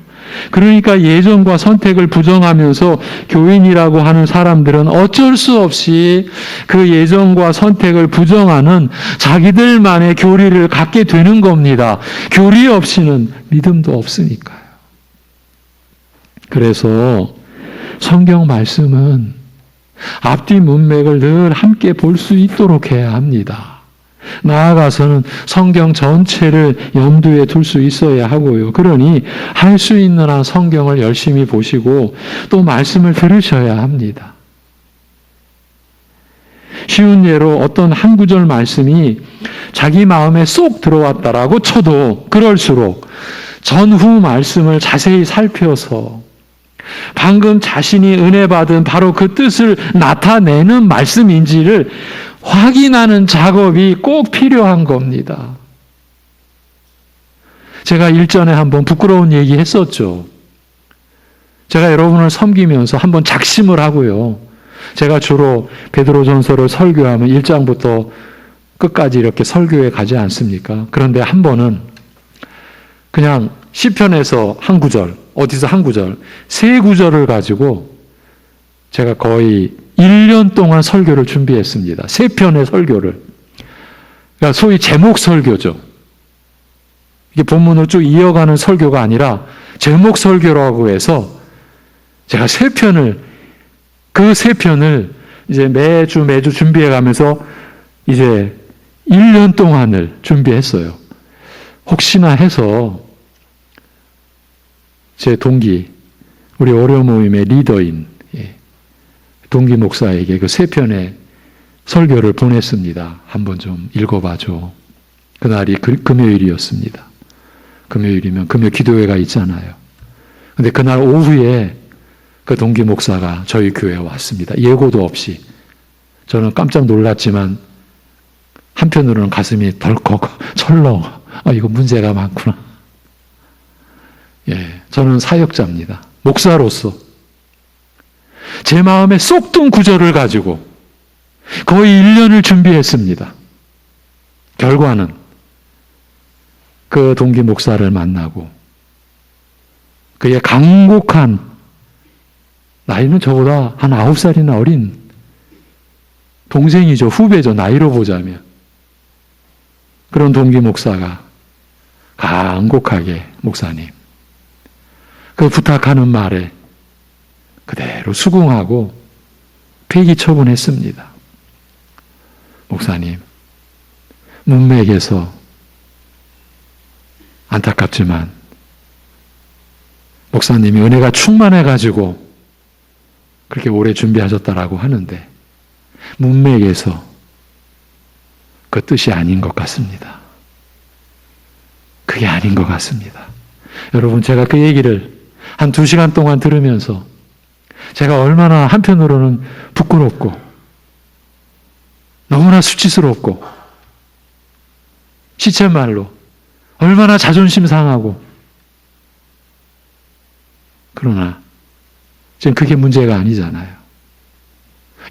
그러니까 예전과 선택을 부정하면서 교인이라고 하는 사람들은 어쩔 수 없이 그 예전과 선택을 부정하는 자기들만의 교리를 갖게 되는 겁니다. 교리 없이는 믿음도 없으니까요. 그래서 성경 말씀은 앞뒤 문맥을 늘 함께 볼 수 있도록 해야 합니다. 나아가서는 성경 전체를 염두에 둘 수 있어야 하고요. 그러니 할 수 있는 한 성경을 열심히 보시고 또 말씀을 들으셔야 합니다. 쉬운 예로 어떤 한 구절 말씀이 자기 마음에 쏙 들어왔다라고 쳐도 그럴수록 전후 말씀을 자세히 살펴서 방금 자신이 은혜 받은 바로 그 뜻을 나타내는 말씀인지를 확인하는 작업이 꼭 필요한 겁니다. 제가 일전에 한번 부끄러운 얘기 했었죠. 제가 여러분을 섬기면서 한번 작심을 하고요. 제가 주로 베드로전서를 설교하면 1장부터 끝까지 이렇게 설교에 가지 않습니까? 그런데 한 번은 그냥 시편에서 한 구절, 어디서 한 구절, 세 구절을 가지고 제가 거의 1년 동안 설교를 준비했습니다. 세 편의 설교를. 그러니까 소위 제목 설교죠. 이게 본문을 쭉 이어가는 설교가 아니라 제목 설교라고 해서 제가 그 세 편을 이제 매주 준비해 가면서 이제 1년 동안을 준비했어요. 혹시나 해서 제 동기, 우리 오려 모임의 리더인 동기 목사에게 그 세 편의 설교를 보냈습니다. 한번 좀 읽어봐줘. 그날이 금요일이었습니다. 금요일이면 금요 기도회가 있잖아요. 근데 그날 오후에 그 동기 목사가 저희 교회에 왔습니다. 예고도 없이. 저는 깜짝 놀랐지만 한편으로는 가슴이 덜컥 철렁. 이거 문제가 많구나. 저는 사역자입니다. 목사로서 제 마음에 쏙 든 구절을 가지고 거의 1년을 준비했습니다. 결과는 그 동기 목사를 만나고 그의 간곡한, 나이는 저보다 한 9살이나 어린 동생이죠. 후배죠. 나이로 보자면. 그런 동기 목사가 간곡하게, 목사님, 그 부탁하는 말에 그대로 수긍하고 폐기 처분했습니다. 목사님, 문맥에서 안타깝지만 목사님이 은혜가 충만해가지고 그렇게 오래 준비하셨다라고 하는데 문맥에서 그 뜻이 아닌 것 같습니다. 그게 아닌 것 같습니다. 여러분, 제가 그 얘기를 한 2시간 동안 들으면서 제가 얼마나 한편으로는 부끄럽고 너무나 수치스럽고 시쳇말로 얼마나 자존심 상하고, 그러나 지금 그게 문제가 아니잖아요.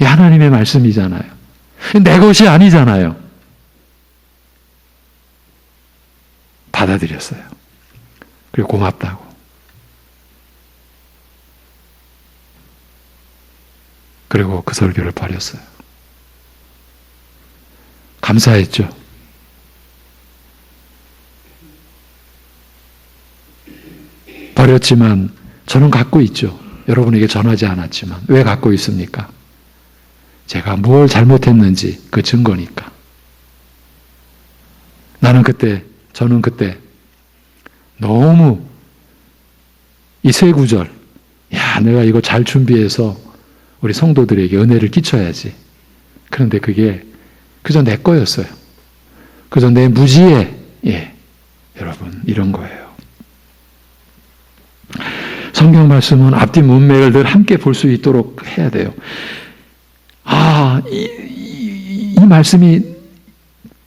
하나님의 말씀이잖아요. 내 것이 아니잖아요. 받아들였어요. 그리고 고맙다고. 그리고 그 설교를 버렸어요. 감사했죠. 버렸지만 저는 갖고 있죠. 여러분에게 전하지 않았지만. 왜 갖고 있습니까? 제가 뭘 잘못했는지 그 증거니까. 저는 그때 너무 이 세 구절, 내가 이거 잘 준비해서 우리 성도들에게 은혜를 끼쳐야지. 그런데 그게 그저 내 거였어요. 그저 내 무지에, 여러분, 이런 거예요. 성경 말씀은 앞뒤 문맥을 늘 함께 볼 수 있도록 해야 돼요. 이 말씀이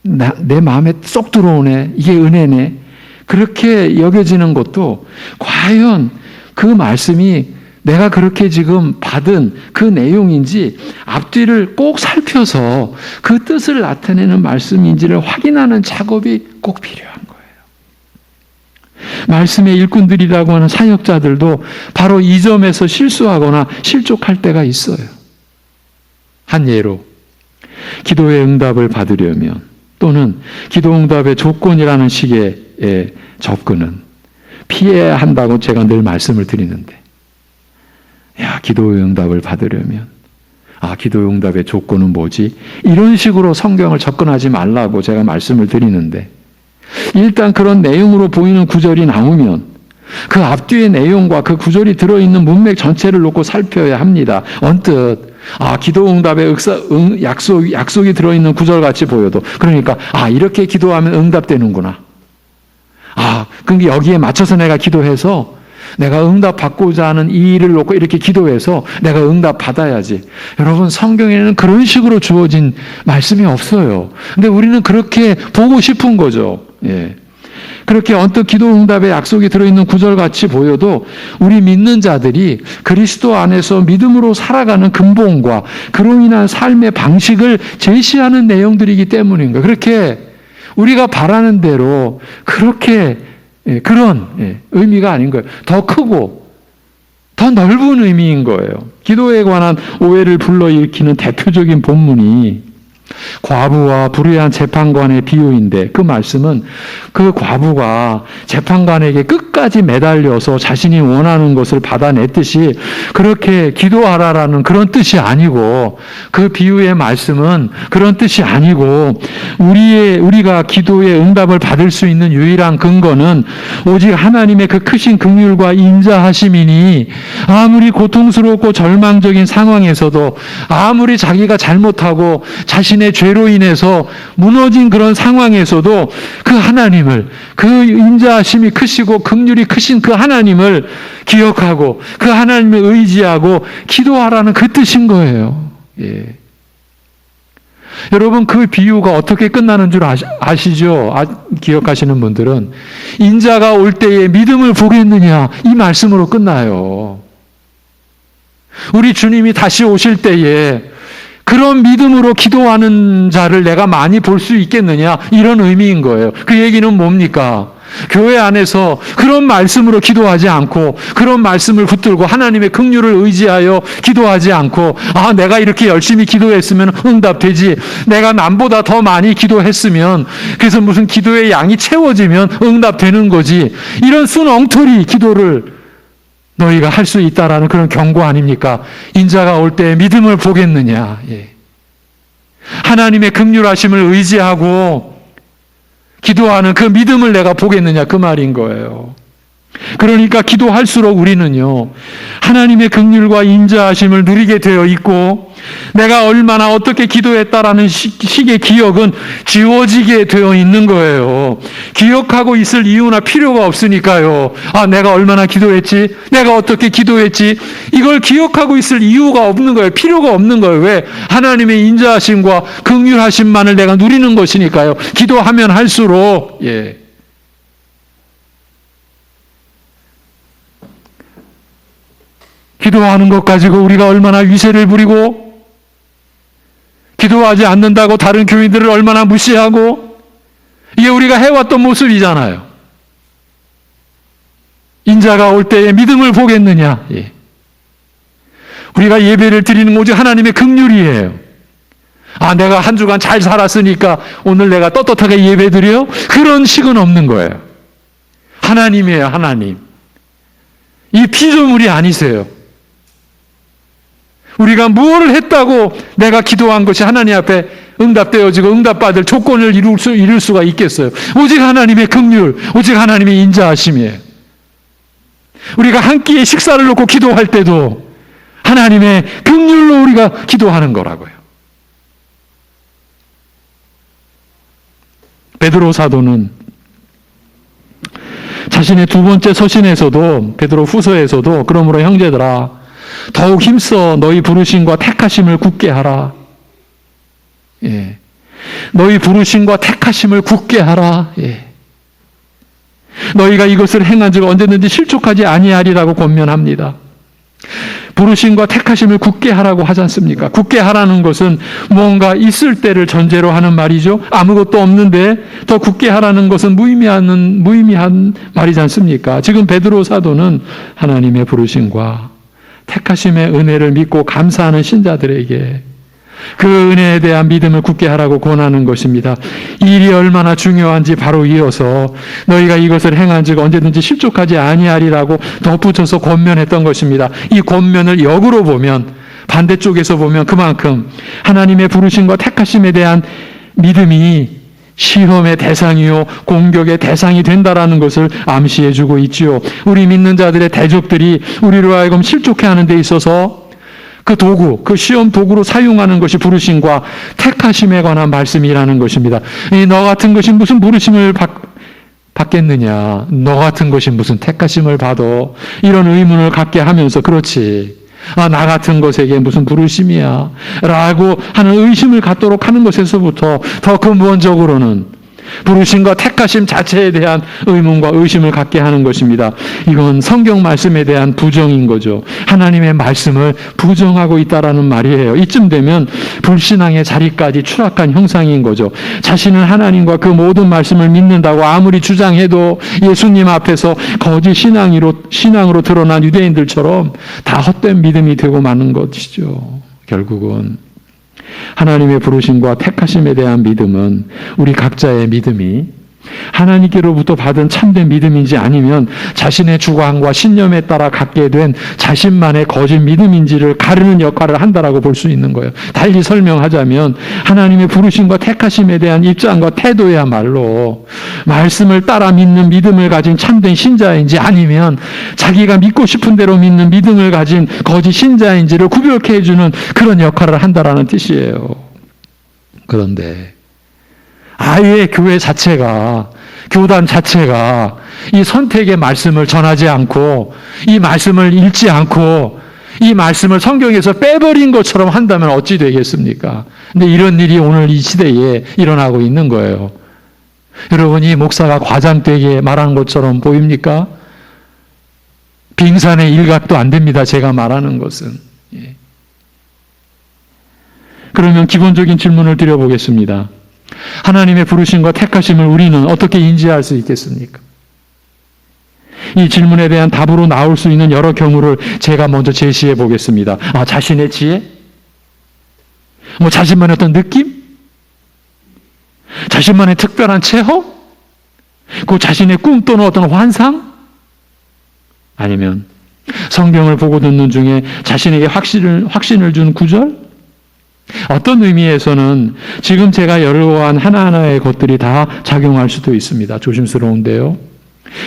내 마음에 쏙 들어오네. 이게 은혜네. 그렇게 여겨지는 것도 과연 그 말씀이 내가 그렇게 지금 받은 그 내용인지 앞뒤를 꼭 살펴서 그 뜻을 나타내는 말씀인지를 확인하는 작업이 꼭 필요한 거예요. 말씀의 일꾼들이라고 하는 사역자들도 바로 이 점에서 실수하거나 실족할 때가 있어요. 한 예로, 기도의 응답을 받으려면 또는 기도 응답의 조건이라는 식의 접근은 피해야 한다고 제가 늘 말씀을 드리는데, 기도의 응답을 받으려면 기도의 응답의 조건은 뭐지? 이런 식으로 성경을 접근하지 말라고 제가 말씀을 드리는데, 일단 그런 내용으로 보이는 구절이 나오면 그 앞뒤의 내용과 그 구절이 들어있는 문맥 전체를 놓고 살펴야 합니다. 언뜻 기도 응답의 약속이 들어있는 구절같이 보여도, 그러니까 이렇게 기도하면 응답되는구나. 그러니까 여기에 맞춰서 내가 기도해서 내가 응답 받고자 하는 이 일을 놓고 이렇게 기도해서 내가 응답 받아야지. 여러분, 성경에는 그런 식으로 주어진 말씀이 없어요. 근데 우리는 그렇게 보고 싶은 거죠. 그렇게 언뜻 기도 응답의 약속이 들어있는 구절같이 보여도 우리 믿는 자들이 그리스도 안에서 믿음으로 살아가는 근본과 그로 인한 삶의 방식을 제시하는 내용들이기 때문인 거예요. 그렇게 우리가 바라는 대로 그렇게 그런 의미가 아닌 거예요. 더 크고 더 넓은 의미인 거예요. 기도에 관한 오해를 불러일으키는 대표적인 본문이 과부와 불의한 재판관의 비유인데, 그 말씀은 그 과부가 재판관에게 끝까지 매달려서 자신이 원하는 것을 받아냈듯이 그렇게 기도하라라는 그런 뜻이 아니고, 그 비유의 말씀은 그런 뜻이 아니고, 우리가 기도의 응답을 받을 수 있는 유일한 근거는 오직 하나님의 그 크신 긍휼과 인자하심이니, 아무리 고통스럽고 절망적인 상황에서도, 아무리 자기가 잘못하고 자신의 죄로 인해서 무너진 그런 상황에서도 그 하나님을, 그 인자하심이 크시고 긍휼이 크신 그 하나님을 기억하고 그 하나님을 의지하고 기도하라는 그 뜻인 거예요. 예. 여러분, 그 비유가 어떻게 끝나는 줄 아시죠? 기억하시는 분들은 인자가 올 때에 믿음을 보겠느냐, 이 말씀으로 끝나요. 우리 주님이 다시 오실 때에 그런 믿음으로 기도하는 자를 내가 많이 볼 수 있겠느냐, 이런 의미인 거예요. 그 얘기는 뭡니까? 교회 안에서 그런 말씀으로 기도하지 않고, 그런 말씀을 붙들고 하나님의 긍휼을 의지하여 기도하지 않고, 내가 이렇게 열심히 기도했으면 응답되지, 내가 남보다 더 많이 기도했으면, 그래서 무슨 기도의 양이 채워지면 응답되는 거지, 이런 순 엉터리 기도를 너희가 할 수 있다라는 그런 경고 아닙니까? 인자가 올 때 믿음을 보겠느냐. 예. 하나님의 긍휼하심을 의지하고 기도하는 그 믿음을 내가 보겠느냐, 그 말인 거예요. 그러니까 기도할수록 우리는요, 하나님의 긍휼과 인자하심을 누리게 되어 있고, 내가 얼마나 어떻게 기도했다라는 식의 기억은 지워지게 되어 있는 거예요. 기억하고 있을 이유나 필요가 없으니까요. 내가 얼마나 기도했지? 내가 어떻게 기도했지? 이걸 기억하고 있을 이유가 없는 거예요. 필요가 없는 거예요. 왜? 하나님의 인자하심과 긍휼하심만을 내가 누리는 것이니까요. 기도하면 할수록, 기도하는 것 가지고 우리가 얼마나 위세를 부리고, 기도하지 않는다고 다른 교인들을 얼마나 무시하고, 이게 우리가 해왔던 모습이잖아요. 인자가 올 때에 믿음을 보겠느냐. 우리가 예배를 드리는 건 오직 하나님의 긍휼이에요. 내가 한 주간 잘 살았으니까 오늘 내가 떳떳하게 예배 드려? 그런 식은 없는 거예요. 하나님이에요, 하나님. 이 피조물이 아니세요. 우리가 무엇을 했다고 내가 기도한 것이 하나님 앞에 응답되어지고 응답받을 조건을 이룰 수가 있겠어요. 오직 하나님의 긍휼, 오직 하나님의 인자하심이에요. 우리가 한 끼의 식사를 놓고 기도할 때도 하나님의 긍휼로 우리가 기도하는 거라고요. 베드로 사도는 자신의 두 번째 서신에서도, 베드로 후서에서도, 그러므로 형제들아 더욱 힘써 너희 부르심과 택하심을 굳게 하라. 너희 부르심과 택하심을 굳게 하라. 너희가 이것을 행한 즉 언제든지 실족하지 아니하리라고 권면합니다. 부르심과 택하심을 굳게 하라고 하지 않습니까? 굳게 하라는 것은 뭔가 있을 때를 전제로 하는 말이죠. 아무것도 없는데 더 굳게 하라는 것은 무의미한 말이지 않습니까? 지금 베드로 사도는 하나님의 부르심과 택하심의 은혜를 믿고 감사하는 신자들에게 그 은혜에 대한 믿음을 굳게 하라고 권하는 것입니다. 이 일이 얼마나 중요한지 바로 이어서 너희가 이것을 행한즉 언제든지 실족하지 아니하리라고 덧붙여서 권면했던 것입니다. 이 권면을 역으로 보면, 반대쪽에서 보면 그만큼 하나님의 부르심과 택하심에 대한 믿음이 시험의 대상이요 공격의 대상이 된다라는 것을 암시해주고 있지요. 우리 믿는 자들의 대적들이 우리로 하여금 실족해 하는 데 있어서 그 도구, 그 시험 도구로 사용하는 것이 부르심과 택하심에 관한 말씀이라는 것입니다. 너 같은 것이 무슨 부르심을 받겠느냐, 너 같은 것이 무슨 택하심을 받아, 이런 의문을 갖게 하면서, 그렇지, 나 같은 것에게 무슨 부르심이야 라고 하는 의심을 갖도록 하는 것에서부터 더 근본적으로는 부르심과 택하심 자체에 대한 의문과 의심을 갖게 하는 것입니다. 이건 성경 말씀에 대한 부정인 거죠. 하나님의 말씀을 부정하고 있다라는 말이에요. 이쯤 되면 불신앙의 자리까지 추락한 형상인 거죠. 자신은 하나님과 그 모든 말씀을 믿는다고 아무리 주장해도 예수님 앞에서 거짓 신앙으로 드러난 유대인들처럼 다 헛된 믿음이 되고 마는 것이죠. 결국은 하나님의 부르심과 택하심에 대한 믿음은 우리 각자의 믿음이 하나님께로부터 받은 참된 믿음인지 아니면 자신의 주관과 신념에 따라 갖게 된 자신만의 거짓 믿음인지를 가르는 역할을 한다라고 볼 수 있는 거예요. 달리 설명하자면 하나님의 부르심과 택하심에 대한 입장과 태도야말로 말씀을 따라 믿는 믿음을 가진 참된 신자인지 아니면 자기가 믿고 싶은 대로 믿는 믿음을 가진 거짓 신자인지를 구별케 해주는 그런 역할을 한다라는 뜻이에요. 그런데 아예 교회 자체가, 교단 자체가 이 선택의 말씀을 전하지 않고 이 말씀을 읽지 않고 이 말씀을 성경에서 빼버린 것처럼 한다면 어찌 되겠습니까? 근데 이런 일이 오늘 이 시대에 일어나고 있는 거예요. 여러분, 이 목사가 과장되게 말한 것처럼 보입니까? 빙산의 일각도 안 됩니다. 제가 말하는 것은. 그러면 기본적인 질문을 드려보겠습니다. 하나님의 부르심과 택하심을 우리는 어떻게 인지할 수 있겠습니까? 이 질문에 대한 답으로 나올 수 있는 여러 경우를 제가 먼저 제시해 보겠습니다. 자신의 지혜? 자신만의 어떤 느낌? 자신만의 특별한 체험? 그 자신의 꿈 또는 어떤 환상? 아니면 성경을 보고 듣는 중에 자신에게 확신을 준 구절? 어떤 의미에서는 지금 제가 여러한 하나하나의 것들이 다 작용할 수도 있습니다. 조심스러운데요.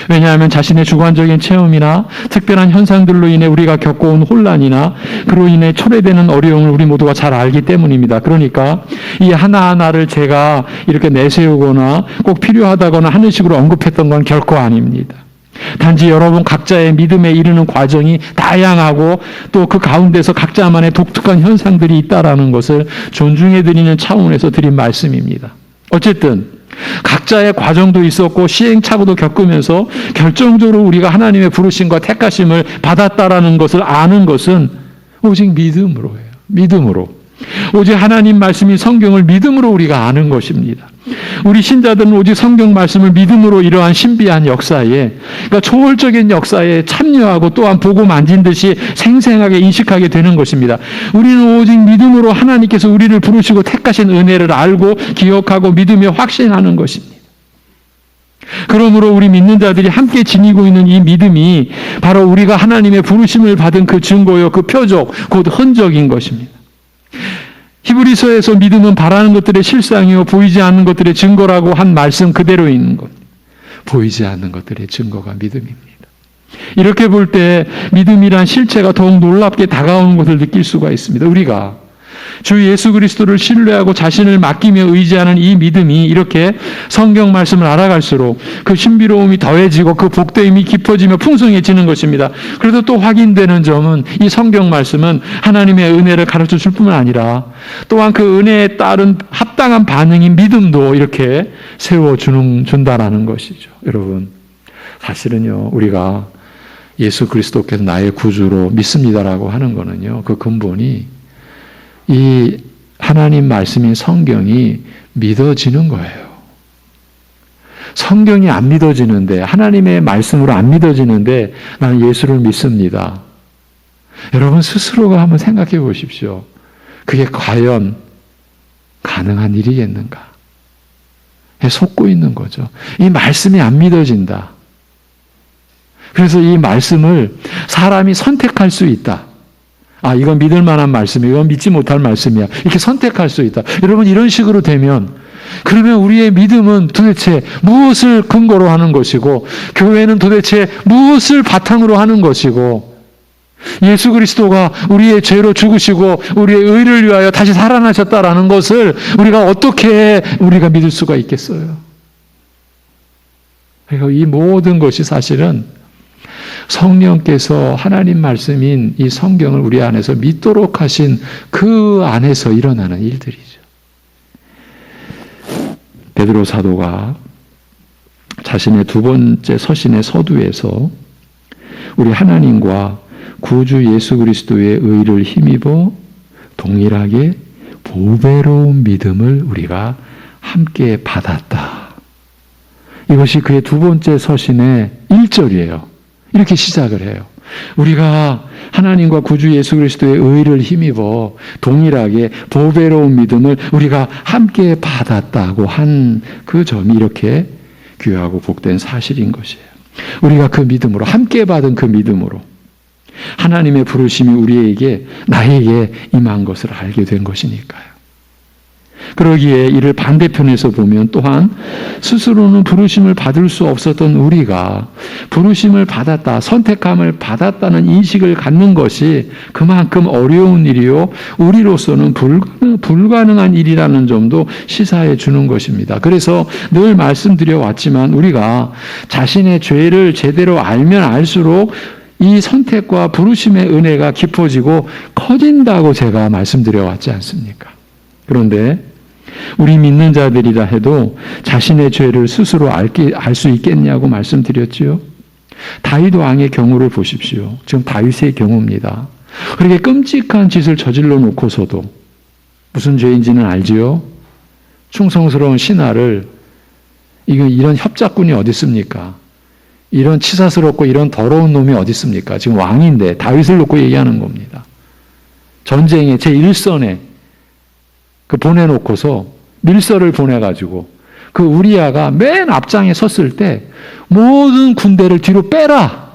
왜냐하면 자신의 주관적인 체험이나 특별한 현상들로 인해 우리가 겪어온 혼란이나 그로 인해 초래되는 어려움을 우리 모두가 잘 알기 때문입니다. 그러니까 이 하나하나를 제가 이렇게 내세우거나 꼭 필요하다거나 하는 식으로 언급했던 건 결코 아닙니다. 단지 여러분 각자의 믿음에 이르는 과정이 다양하고 또 그 가운데서 각자만의 독특한 현상들이 있다라는 것을 존중해드리는 차원에서 드린 말씀입니다. 어쨌든 각자의 과정도 있었고 시행착오도 겪으면서 결정적으로 우리가 하나님의 부르심과 택하심을 받았다라는 것을 아는 것은 오직 믿음으로예요. 믿음으로. 오직 하나님 말씀인 성경을 믿음으로 우리가 아는 것입니다. 우리 신자들은 오직 성경 말씀을 믿음으로 이러한 신비한 역사에, 그러니까 초월적인 역사에 참여하고 또한 보고 만진 듯이 생생하게 인식하게 되는 것입니다. 우리는 오직 믿음으로 하나님께서 우리를 부르시고 택하신 은혜를 알고 기억하고 믿으며 확신하는 것입니다. 그러므로 우리 믿는 자들이 함께 지니고 있는 이 믿음이 바로 우리가 하나님의 부르심을 받은 그 증거요, 그 표적, 곧 흔적인 것입니다. 히브리서에서 믿음은 바라는 것들의 실상이요 보이지 않는 것들의 증거라고 한 말씀 그대로 있는 것. 보이지 않는 것들의 증거가 믿음입니다. 이렇게 볼 때 믿음이란 실체가 더욱 놀랍게 다가오는 것을 느낄 수가 있습니다. 우리가 주 예수 그리스도를 신뢰하고 자신을 맡기며 의지하는 이 믿음이 이렇게 성경 말씀을 알아갈수록 그 신비로움이 더해지고 그 복됨이 깊어지며 풍성해지는 것입니다. 그래도 또 확인되는 점은 이 성경 말씀은 하나님의 은혜를 가르쳐 줄 뿐만 아니라 또한 그 은혜에 따른 합당한 반응인 믿음도 이렇게 세워준다라는 것이죠. 여러분, 사실은요, 우리가 예수 그리스도께서 나의 구주로 믿습니다라고 하는 거는요, 그 근본이 이 하나님 말씀인 성경이 믿어지는 거예요. 성경이 안 믿어지는데, 하나님의 말씀으로 안 믿어지는데 나는 예수를 믿습니다. 여러분 스스로가 한번 생각해 보십시오. 그게 과연 가능한 일이겠는가? 속고 있는 거죠. 이 말씀이 안 믿어진다. 그래서 이 말씀을 사람이 선택할 수 있다. 이건 믿을 만한 말씀이야. 이건 믿지 못할 말씀이야. 이렇게 선택할 수 있다. 여러분, 이런 식으로 되면, 그러면 우리의 믿음은 도대체 무엇을 근거로 하는 것이고, 교회는 도대체 무엇을 바탕으로 하는 것이고, 예수 그리스도가 우리의 죄로 죽으시고, 우리의 의를 위하여 다시 살아나셨다라는 것을 우리가 어떻게 우리가 믿을 수가 있겠어요? 그러니까 이 모든 것이 사실은 성령께서 하나님 말씀인 이 성경을 우리 안에서 믿도록 하신 그 안에서 일어나는 일들이죠. 베드로 사도가 자신의 두 번째 서신의 서두에서 우리 하나님과 구주 예수 그리스도의 의를 힘입어 동일하게 보배로운 믿음을 우리가 함께 받았다. 이것이 그의 두 번째 서신의 1절이에요. 이렇게 시작을 해요. 우리가 하나님과 구주 예수 그리스도의 의를 힘입어 동일하게 보배로운 믿음을 우리가 함께 받았다고 한 그 점이 이렇게 귀하고 복된 사실인 것이에요. 우리가 그 믿음으로, 함께 받은 그 믿음으로 하나님의 부르심이 우리에게, 나에게 임한 것을 알게 된 것이니까요. 그러기에 이를 반대편에서 보면 또한 스스로는 부르심을 받을 수 없었던 우리가 부르심을 받았다, 선택함을 받았다는 인식을 갖는 것이 그만큼 어려운 일이요, 우리로서는 불가능한 일이라는 점도 시사해 주는 것입니다. 그래서 늘 말씀드려 왔지만 우리가 자신의 죄를 제대로 알면 알수록 이 선택과 부르심의 은혜가 깊어지고 커진다고 제가 말씀드려 왔지 않습니까? 그런데 우리 믿는 자들이라 해도 자신의 죄를 스스로 알 수 있겠냐고 말씀드렸지요. 다윗 왕의 경우를 보십시오. 지금 다윗의 경우입니다. 그렇게 끔찍한 짓을 저질러 놓고서도 무슨 죄인지는 알지요? 충성스러운 신하를, 이런 협작꾼이 어디 있습니까? 이런 치사스럽고 이런 더러운 놈이 어디 있습니까? 지금 왕인데 다윗을 놓고 얘기하는 겁니다. 전쟁의 제1선에 보내놓고서 밀서를 보내가지고 그 우리아가 맨 앞장에 섰을 때 모든 군대를 뒤로 빼라.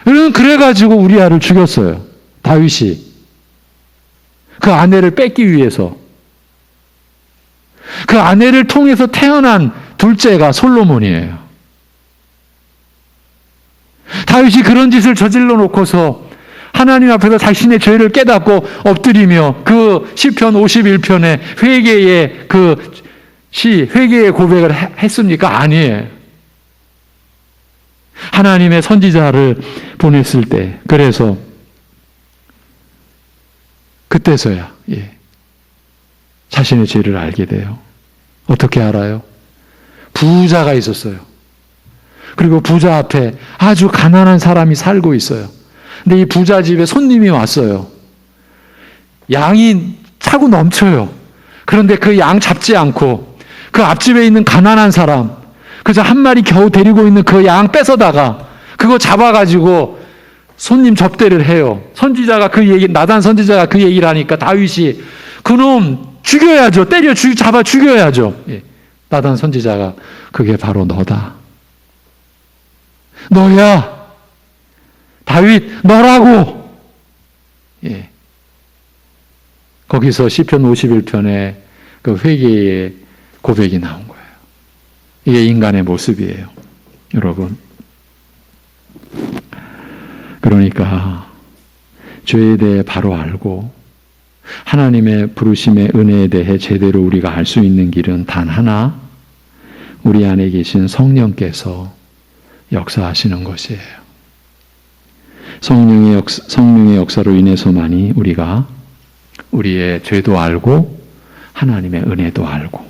그래가지고 우리아를 죽였어요. 다윗이. 그 아내를 뺏기 위해서. 그 아내를 통해서 태어난 둘째가 솔로몬이에요. 다윗이 그런 짓을 저질러 놓고서 하나님 앞에서 자신의 죄를 깨닫고 엎드리며 그 시편 51편의 회개의 회개의 고백을 했습니까? 아니에요. 하나님의 선지자를 보냈을 때, 그래서 그때서야 자신의 죄를 알게 돼요. 어떻게 알아요? 부자가 있었어요. 그리고 부자 앞에 아주 가난한 사람이 살고 있어요. 근데 이 부자 집에 손님이 왔어요. 양이 차고 넘쳐요. 그런데 그 양 잡지 않고 그 앞집에 있는 가난한 사람, 그저 한 마리 겨우 데리고 있는 그 양 뺏어다가 그거 잡아가지고 손님 접대를 해요. 나단 선지자가 그 얘기를 하니까 다윗이 그놈 죽여야죠. 잡아 죽여야죠. 나단 선지자가 그게 바로 너다. 너야. 다윗, 너라고. 거기서 시편 51편에 그 회개의 고백이 나온 거예요. 이게 인간의 모습이에요. 여러분. 그러니까 죄에 대해 바로 알고 하나님의 부르심의 은혜에 대해 제대로 우리가 알 수 있는 길은 단 하나, 우리 안에 계신 성령께서 역사하시는 것이에요. 성령의 역사로 인해서만이 우리가 우리의 죄도 알고 하나님의 은혜도 알고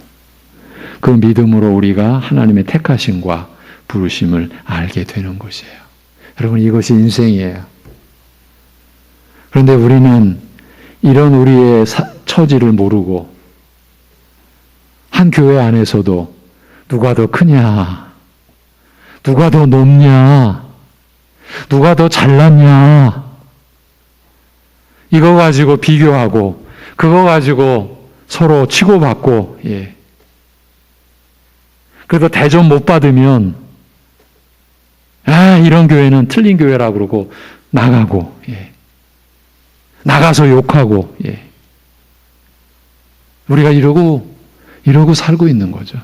그 믿음으로 우리가 하나님의 택하심과 부르심을 알게 되는 것이에요. 여러분, 이것이 인생이에요. 그런데 우리는 이런 우리의 처지를 모르고 한 교회 안에서도 누가 더 크냐, 누가 더 높냐, 누가 더 잘났냐, 이거 가지고 비교하고 그거 가지고 서로 치고받고, 그래도 대접 못 받으면 이런 교회는 틀린 교회라고 그러고 나가고, 나가서 욕하고, 우리가 이러고 살고 있는 거죠.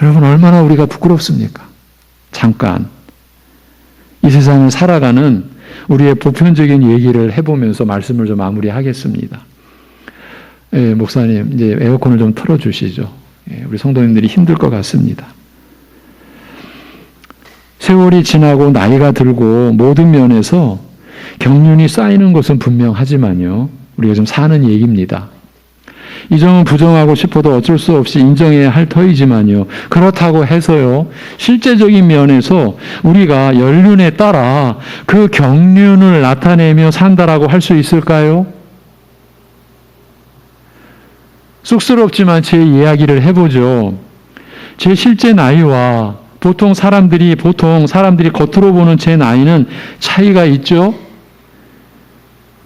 여러분, 얼마나 우리가 부끄럽습니까? 잠깐 이 세상을 살아가는 우리의 보편적인 얘기를 해보면서 말씀을 좀 마무리하겠습니다. 목사님, 이제 에어컨을 좀 틀어주시죠. 우리 성도님들이 힘들 것 같습니다. 세월이 지나고 나이가 들고 모든 면에서 경륜이 쌓이는 것은 분명하지만요, 우리가 좀 사는 얘기입니다. 이 점은 부정하고 싶어도 어쩔 수 없이 인정해야 할 터이지만요. 그렇다고 해서요, 실제적인 면에서 우리가 연륜에 따라 그 경륜을 나타내며 산다라고 할 수 있을까요? 쑥스럽지만 제 이야기를 해보죠. 제 실제 나이와 보통 사람들이 겉으로 보는 제 나이는 차이가 있죠?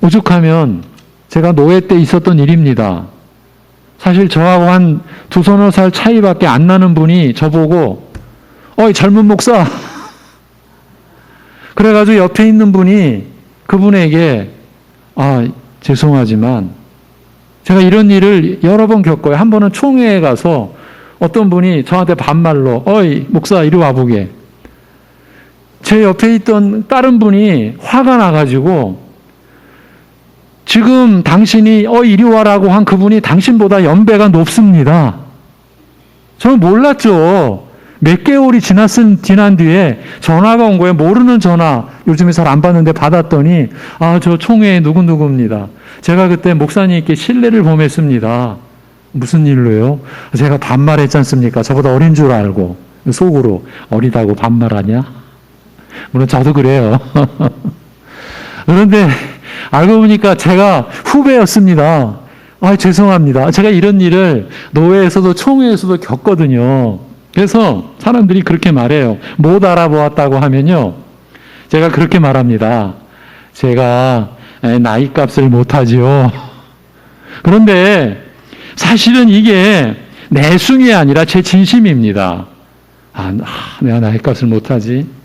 오죽하면 제가 노예 때 있었던 일입니다. 사실 저하고 한 두서너 살 차이밖에 안 나는 분이 저보고 어이 젊은 목사 그래가지고 옆에 있는 분이 그분에게 죄송하지만 제가 이런 일을 여러 번 겪어요. 한 번은 총회에 가서 어떤 분이 저한테 반말로 어이 목사 이리 와보게. 제 옆에 있던 다른 분이 화가 나가지고 지금 당신이 이리 와라고 한 그분이 당신보다 연배가 높습니다. 저는 몰랐죠. 몇 개월이 지난 뒤에 전화가 온 거예요. 모르는 전화. 요즘에 잘 안 받는데 받았더니 저 총회의 누구누구입니다. 제가 그때 목사님께 신뢰를 범했습니다. 무슨 일로요? 제가 반말했지 않습니까? 저보다 어린 줄 알고 속으로 어리다고 반말하냐? 물론 저도 그래요. 그런데 알고 보니까 제가 후배였습니다. 죄송합니다. 제가 이런 일을 노회에서도 총회에서도 겪거든요. 그래서 사람들이 그렇게 말해요. 못 알아보았다고 하면요. 제가 그렇게 말합니다. 제가 나이 값을 못하지요. 그런데 사실은 이게 내숭이 아니라 제 진심입니다. 내가 나이 값을 못하지.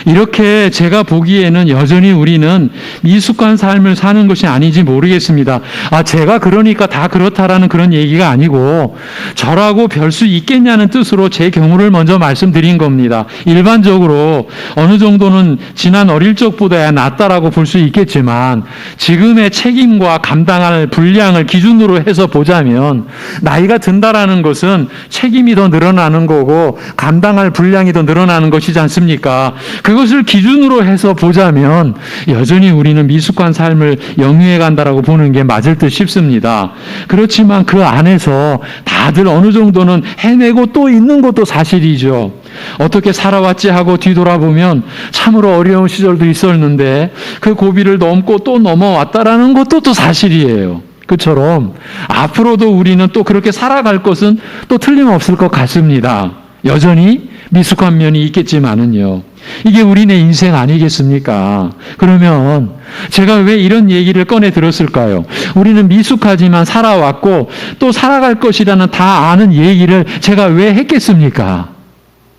이렇게 제가 보기에는 여전히 우리는 미숙한 삶을 사는 것이 아닌지 모르겠습니다. 제가 그러니까 다 그렇다라는 그런 얘기가 아니고 저라고 별 수 있겠냐는 뜻으로 제 경우를 먼저 말씀드린 겁니다. 일반적으로 어느 정도는 지난 어릴 적보다야 낫다라고 볼 수 있겠지만 지금의 책임과 감당할 분량을 기준으로 해서 보자면 나이가 든다라는 것은 책임이 더 늘어나는 거고 감당할 분량이 더 늘어나는 것이지 않습니까? 그것을 기준으로 해서 보자면 여전히 우리는 미숙한 삶을 영위해 간다라고 보는 게 맞을 듯 싶습니다. 그렇지만 그 안에서 다들 어느 정도는 해내고 또 있는 것도 사실이죠. 어떻게 살아왔지 하고 뒤돌아보면 참으로 어려운 시절도 있었는데 그 고비를 넘고 또 넘어왔다라는 것도 또 사실이에요. 그처럼 앞으로도 우리는 또 그렇게 살아갈 것은 또 틀림없을 것 같습니다. 여전히 미숙한 면이 있겠지만은요. 이게 우리네 인생 아니겠습니까? 그러면 제가 왜 이런 얘기를 꺼내 들었을까요? 우리는 미숙하지만 살아왔고 또 살아갈 것이라는 다 아는 얘기를 제가 왜 했겠습니까?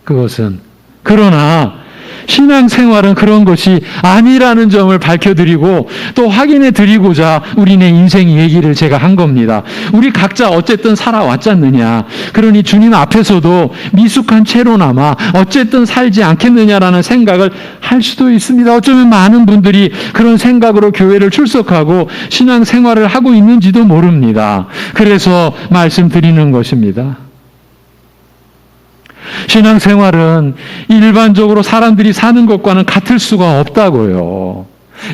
그것은. 그러나 신앙생활은 그런 것이 아니라는 점을 밝혀드리고 또 확인해 드리고자 우리네 인생 얘기를 제가 한 겁니다. 우리 각자 어쨌든 살아왔지 않느냐. 그러니 주님 앞에서도 미숙한 채로나마 어쨌든 살지 않겠느냐라는 생각을 할 수도 있습니다. 어쩌면 많은 분들이 그런 생각으로 교회를 출석하고 신앙생활을 하고 있는지도 모릅니다. 그래서 말씀드리는 것입니다. 신앙생활은 일반적으로 사람들이 사는 것과는 같을 수가 없다고요.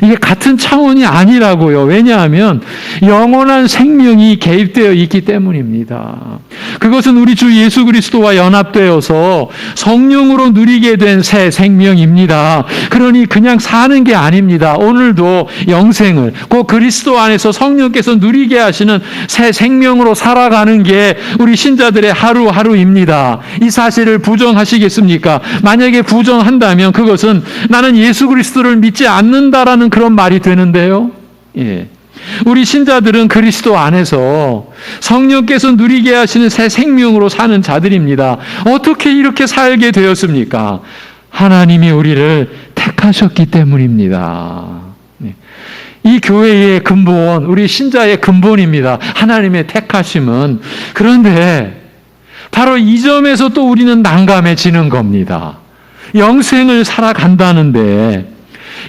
이게 같은 차원이 아니라고요. 왜냐하면 영원한 생명이 개입되어 있기 때문입니다. 그것은 우리 주 예수 그리스도와 연합되어서 성령으로 누리게 된 새 생명입니다. 그러니 그냥 사는 게 아닙니다. 오늘도 영생을 그 그리스도 안에서 성령께서 누리게 하시는 새 생명으로 살아가는 게 우리 신자들의 하루하루입니다. 이 사실을 부정하시겠습니까? 만약에 부정한다면 그것은 나는 예수 그리스도를 믿지 않는다라는 그런 말이 되는데요. 예. 우리 신자들은 그리스도 안에서 성령께서 누리게 하시는 새 생명으로 사는 자들입니다. 어떻게 이렇게 살게 되었습니까? 하나님이 우리를 택하셨기 때문입니다. 이 교회의 근본, 우리 신자의 근본입니다. 하나님의 택하심은. 그런데 바로 이 점에서 또 우리는 난감해지는 겁니다. 영생을 살아간다는데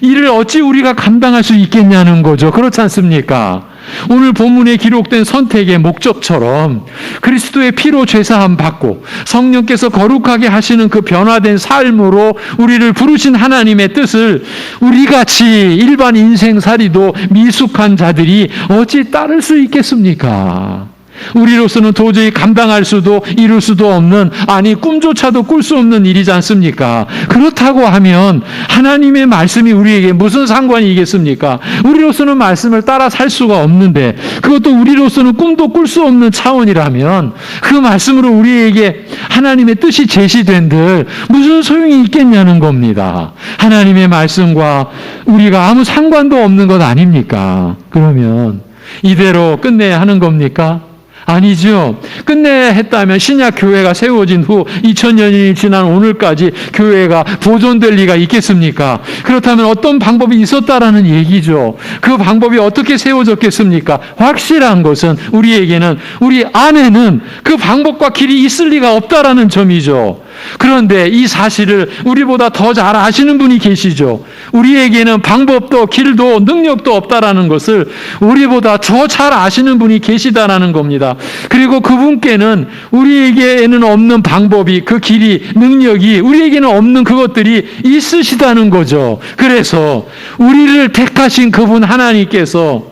이를 어찌 우리가 감당할 수 있겠냐는 거죠. 그렇지 않습니까? 오늘 본문에 기록된 선택의 목적처럼 그리스도의 피로 죄사함 받고 성령께서 거룩하게 하시는 그 변화된 삶으로 우리를 부르신 하나님의 뜻을 우리같이 일반 인생살이도 미숙한 자들이 어찌 따를 수 있겠습니까? 우리로서는 도저히 감당할 수도 이룰 수도 없는, 아니 꿈조차도 꿀 수 없는 일이지 않습니까? 그렇다고 하면 하나님의 말씀이 우리에게 무슨 상관이 있겠습니까? 우리로서는 말씀을 따라 살 수가 없는데, 그것도 우리로서는 꿈도 꿀 수 없는 차원이라면 그 말씀으로 우리에게 하나님의 뜻이 제시된들 무슨 소용이 있겠냐는 겁니다. 하나님의 말씀과 우리가 아무 상관도 없는 것 아닙니까? 그러면 이대로 끝내야 하는 겁니까? 아니죠. 끝내야 했다면 신약 교회가 세워진 후 2000년이 지난 오늘까지 교회가 보존될 리가 있겠습니까? 그렇다면 어떤 방법이 있었다라는 얘기죠. 그 방법이 어떻게 세워졌겠습니까? 확실한 것은 우리에게는, 우리 안에는 그 방법과 길이 있을 리가 없다라는 점이죠. 그런데 이 사실을 우리보다 더 잘 아시는 분이 계시죠. 우리에게는 방법도 길도 능력도 없다라는 것을 우리보다 더 잘 아시는 분이 계시다라는 겁니다. 그리고 그분께는 우리에게는 없는 방법이, 그 길이, 능력이 우리에게는 없는 그것들이 있으시다는 거죠. 그래서 우리를 택하신 그분 하나님께서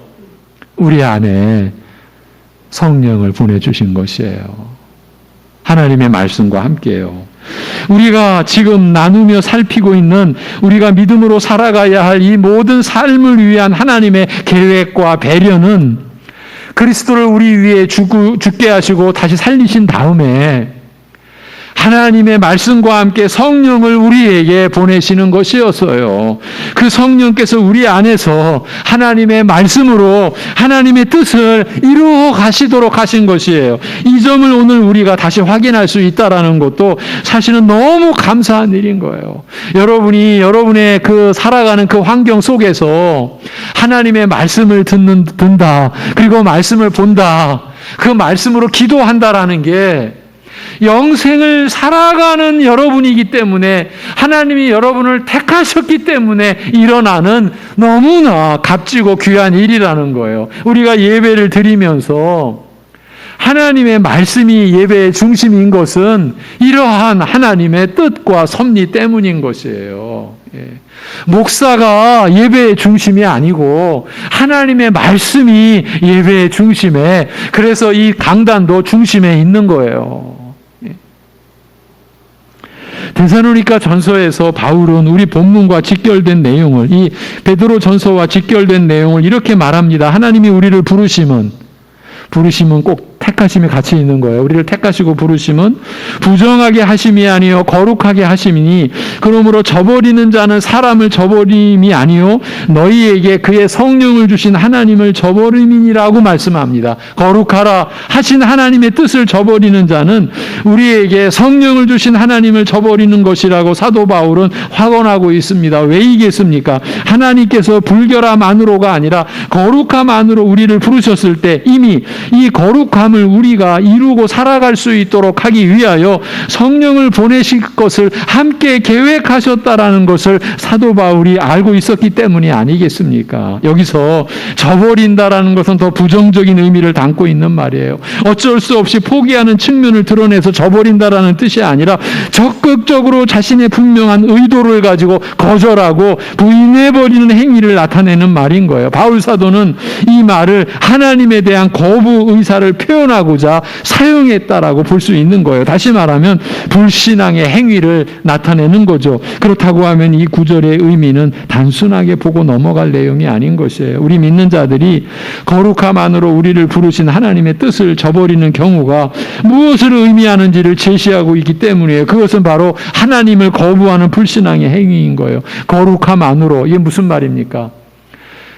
우리 안에 성령을 보내주신 것이에요. 하나님의 말씀과 함께요. 우리가 지금 나누며 살피고 있는, 우리가 믿음으로 살아가야 할 이 모든 삶을 위한 하나님의 계획과 배려는 그리스도를 우리 위에 죽게 하시고 다시 살리신 다음에 하나님의 말씀과 함께 성령을 우리에게 보내시는 것이었어요. 그 성령께서 우리 안에서 하나님의 말씀으로 하나님의 뜻을 이루어 가시도록 하신 것이에요. 이 점을 오늘 우리가 다시 확인할 수 있다라는 것도 사실은 너무 감사한 일인 거예요. 여러분이 여러분의 그 살아가는 그 환경 속에서 하나님의 말씀을 듣는다, 그리고 말씀을 본다, 그 말씀으로 기도한다라는 게 영생을 살아가는 여러분이기 때문에, 하나님이 여러분을 택하셨기 때문에 일어나는 너무나 값지고 귀한 일이라는 거예요. 우리가 예배를 드리면서 하나님의 말씀이 예배의 중심인 것은 이러한 하나님의 뜻과 섭리 때문인 것이에요. 목사가 예배의 중심이 아니고 하나님의 말씀이 예배의 중심에, 그래서 이 강단도 중심에 있는 거예요. 데살로니가 전서에서 바울은 우리 본문과 직결된 내용을, 이 베드로 전서와 직결된 내용을 이렇게 말합니다. 하나님이 우리를 부르심은 꼭 택하심이 같이 있는 거예요. 우리를 택하시고 부르심은 부정하게 하심이 아니요 거룩하게 하심이니, 그러므로 저버리는 자는 사람을 저버림이 아니요 너희에게 그의 성령을 주신 하나님을 저버림이니라고 말씀합니다. 거룩하라 하신 하나님의 뜻을 저버리는 자는 우리에게 성령을 주신 하나님을 저버리는 것이라고 사도 바울은 확언하고 있습니다. 왜 이겠습니까? 하나님께서 불결함 안으로가 아니라 거룩함 안으로 우리를 부르셨을 때 이미 이 거룩함을 우리가 이루고 살아갈 수 있도록 하기 위하여 성령을 보내실 것을 함께 계획하셨다라는 것을 사도 바울이 알고 있었기 때문이 아니겠습니까? 여기서 저버린다라는 것은 더 부정적인 의미를 담고 있는 말이에요. 어쩔 수 없이 포기하는 측면을 드러내서 저버린다라는 뜻이 아니라 적극적으로 자신의 분명한 의도를 가지고 거절하고 부인해버리는 행위를 나타내는 말인 거예요. 바울 사도는 이 말을 하나님에 대한 거부 의사를 표현하고자 사용했다라고 볼 수 있는 거예요. 다시 말하면 불신앙의 행위를 나타내는 거죠. 그렇다고 하면 이 구절의 의미는 단순하게 보고 넘어갈 내용이 아닌 것이에요. 우리 믿는 자들이 거룩함 안으로 우리를 부르신 하나님의 뜻을 저버리는 경우가 무엇을 의미하는지를 제시하고 있기 때문이에요. 그것은 바로 하나님을 거부하는 불신앙의 행위인 거예요. 거룩함 안으로, 이게 무슨 말입니까?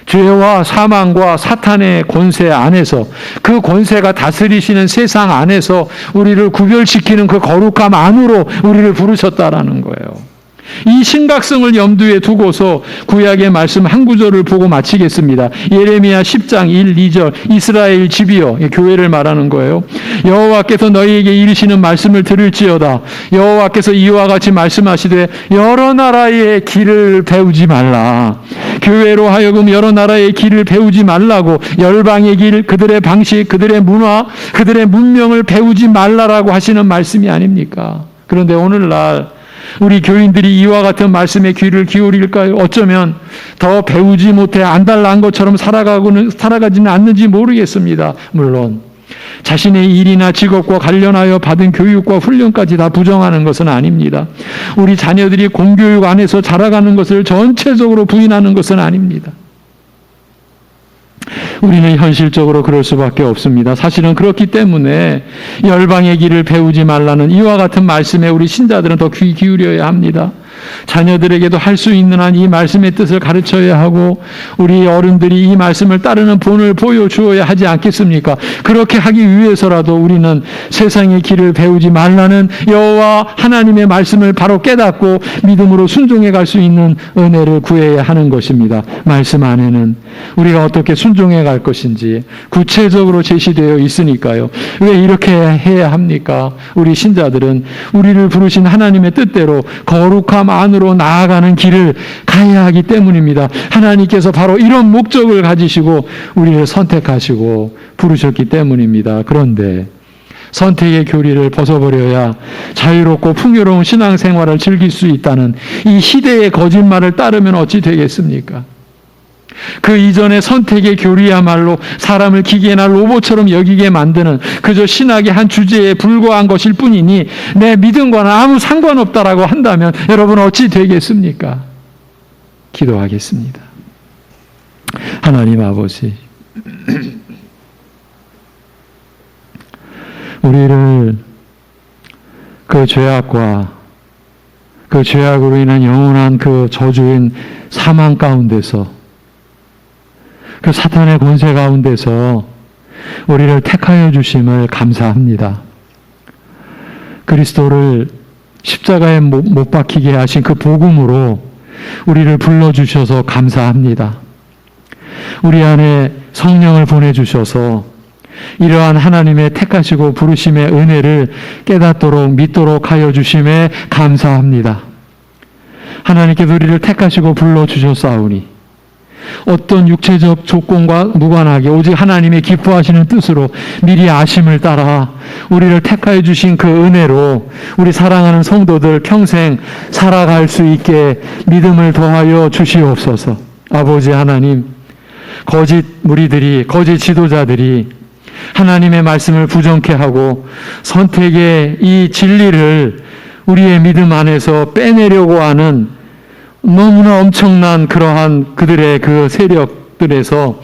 죄와 사망과 사탄의 권세 안에서, 그 권세가 다스리시는 세상 안에서 우리를 구별시키는 그 거룩함 안으로 우리를 부르셨다라는 거예요. 이 심각성을 염두에 두고서 구약의 말씀 한 구절을 보고 마치겠습니다. 예레미야 10장 1, 2절 이스라엘 집이여, 교회를 말하는 거예요. 여호와께서 너희에게 이르시는 말씀을 들을지어다. 여호와께서 이와 같이 말씀하시되 여러 나라의 길을 배우지 말라. 교회로 하여금 여러 나라의 길을 배우지 말라고, 열방의 길, 그들의 방식, 그들의 문화, 그들의 문명을 배우지 말라라고 하시는 말씀이 아닙니까? 그런데 오늘날 우리 교인들이 이와 같은 말씀에 귀를 기울일까요? 어쩌면 더 배우지 못해 안달난 것처럼 살아가지는 않는지 모르겠습니다. 물론 자신의 일이나 직업과 관련하여 받은 교육과 훈련까지 다 부정하는 것은 아닙니다. 우리 자녀들이 공교육 안에서 자라가는 것을 전체적으로 부인하는 것은 아닙니다. 우리는 현실적으로 그럴 수밖에 없습니다. 사실은 그렇기 때문에 열방의 길을 배우지 말라는 이와 같은 말씀에 우리 신자들은 더 귀 기울여야 합니다. 자녀들에게도 할 수 있는 한 이 말씀의 뜻을 가르쳐야 하고, 우리 어른들이 이 말씀을 따르는 본을 보여주어야 하지 않겠습니까? 그렇게 하기 위해서라도 우리는 세상의 길을 배우지 말라는 여호와 하나님의 말씀을 바로 깨닫고 믿음으로 순종해 갈 수 있는 은혜를 구해야 하는 것입니다. 말씀 안에는 우리가 어떻게 순종해 갈 것인지 구체적으로 제시되어 있으니까요. 왜 이렇게 해야 합니까? 우리 신자들은 우리를 부르신 하나님의 뜻대로 거룩함 안으로 나아가는 길을 가야 하기 때문입니다. 하나님께서 바로 이런 목적을 가지시고 우리를 선택하시고 부르셨기 때문입니다. 그런데 선택의 교리를 벗어버려야 자유롭고 풍요로운 신앙생활을 즐길 수 있다는 이 시대의 거짓말을 따르면 어찌 되겠습니까? 그 이전의 선택의 교리야말로 사람을 기계나 로봇처럼 여기게 만드는 그저 신학의 한 주제에 불과한 것일 뿐이니 내 믿음과는 아무 상관없다라고 한다면 여러분 어찌 되겠습니까? 기도하겠습니다. 하나님 아버지, 우리를 그 죄악과 그 죄악으로 인한 영원한 그 저주인 사망 가운데서, 그 사탄의 권세 가운데서 우리를 택하여 주심을 감사합니다. 그리스도를 십자가에 못 박히게 하신 그 복음으로 우리를 불러주셔서 감사합니다. 우리 안에 성령을 보내주셔서 이러한 하나님의 택하시고 부르심의 은혜를 깨닫도록 믿도록 하여 주심에 감사합니다. 하나님께서 우리를 택하시고 불러주셨사오니 어떤 육체적 조건과 무관하게 오직 하나님의 기뻐하시는 뜻으로 미리 아심을 따라 우리를 택하여 주신 그 은혜로 우리 사랑하는 성도들 평생 살아갈 수 있게 믿음을 더하여 주시옵소서. 아버지 하나님, 거짓 무리들이, 거짓 지도자들이 하나님의 말씀을 부정케 하고 선택의 이 진리를 우리의 믿음 안에서 빼내려고 하는 너무나 엄청난 그러한 그들의 그 세력들에게서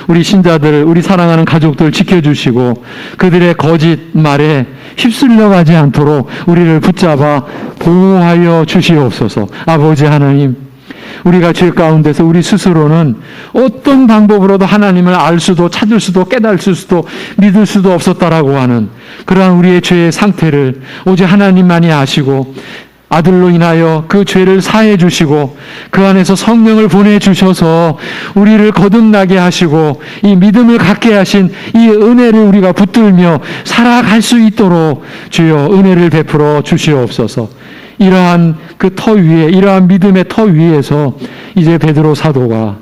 우리 신자들, 우리 사랑하는 가족들 지켜주시고 그들의 거짓 말에 휩쓸려가지 않도록 우리를 붙잡아 보호하여 주시옵소서. 아버지 하나님, 우리가 죄 가운데서 우리 스스로는 어떤 방법으로도 하나님을 알 수도 찾을 수도 깨달을 수도 믿을 수도 없었다라고 하는 그러한 우리의 죄의 상태를 오직 하나님만이 아시고 아들로 인하여 그 죄를 사해 주시고 그 안에서 성령을 보내주셔서 우리를 거듭나게 하시고 이 믿음을 갖게 하신 이 은혜를 우리가 붙들며 살아갈 수 있도록 주여 은혜를 베풀어 주시옵소서. 이러한 그 터 위에, 이러한 믿음의 터 위에서 이제 베드로 사도가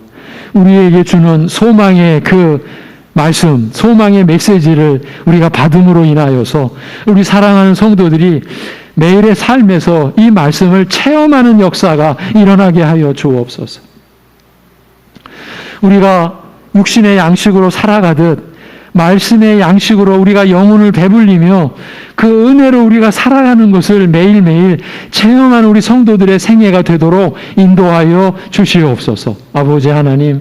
우리에게 주는 소망의 그 말씀, 소망의 메시지를 우리가 받음으로 인하여서 우리 사랑하는 성도들이 매일의 삶에서 이 말씀을 체험하는 역사가 일어나게 하여 주옵소서. 우리가 육신의 양식으로 살아가듯 말씀의 양식으로 우리가 영혼을 배불리며 그 은혜로 우리가 살아가는 것을 매일매일 체험하는 우리 성도들의 생애가 되도록 인도하여 주시옵소서. 아버지 하나님,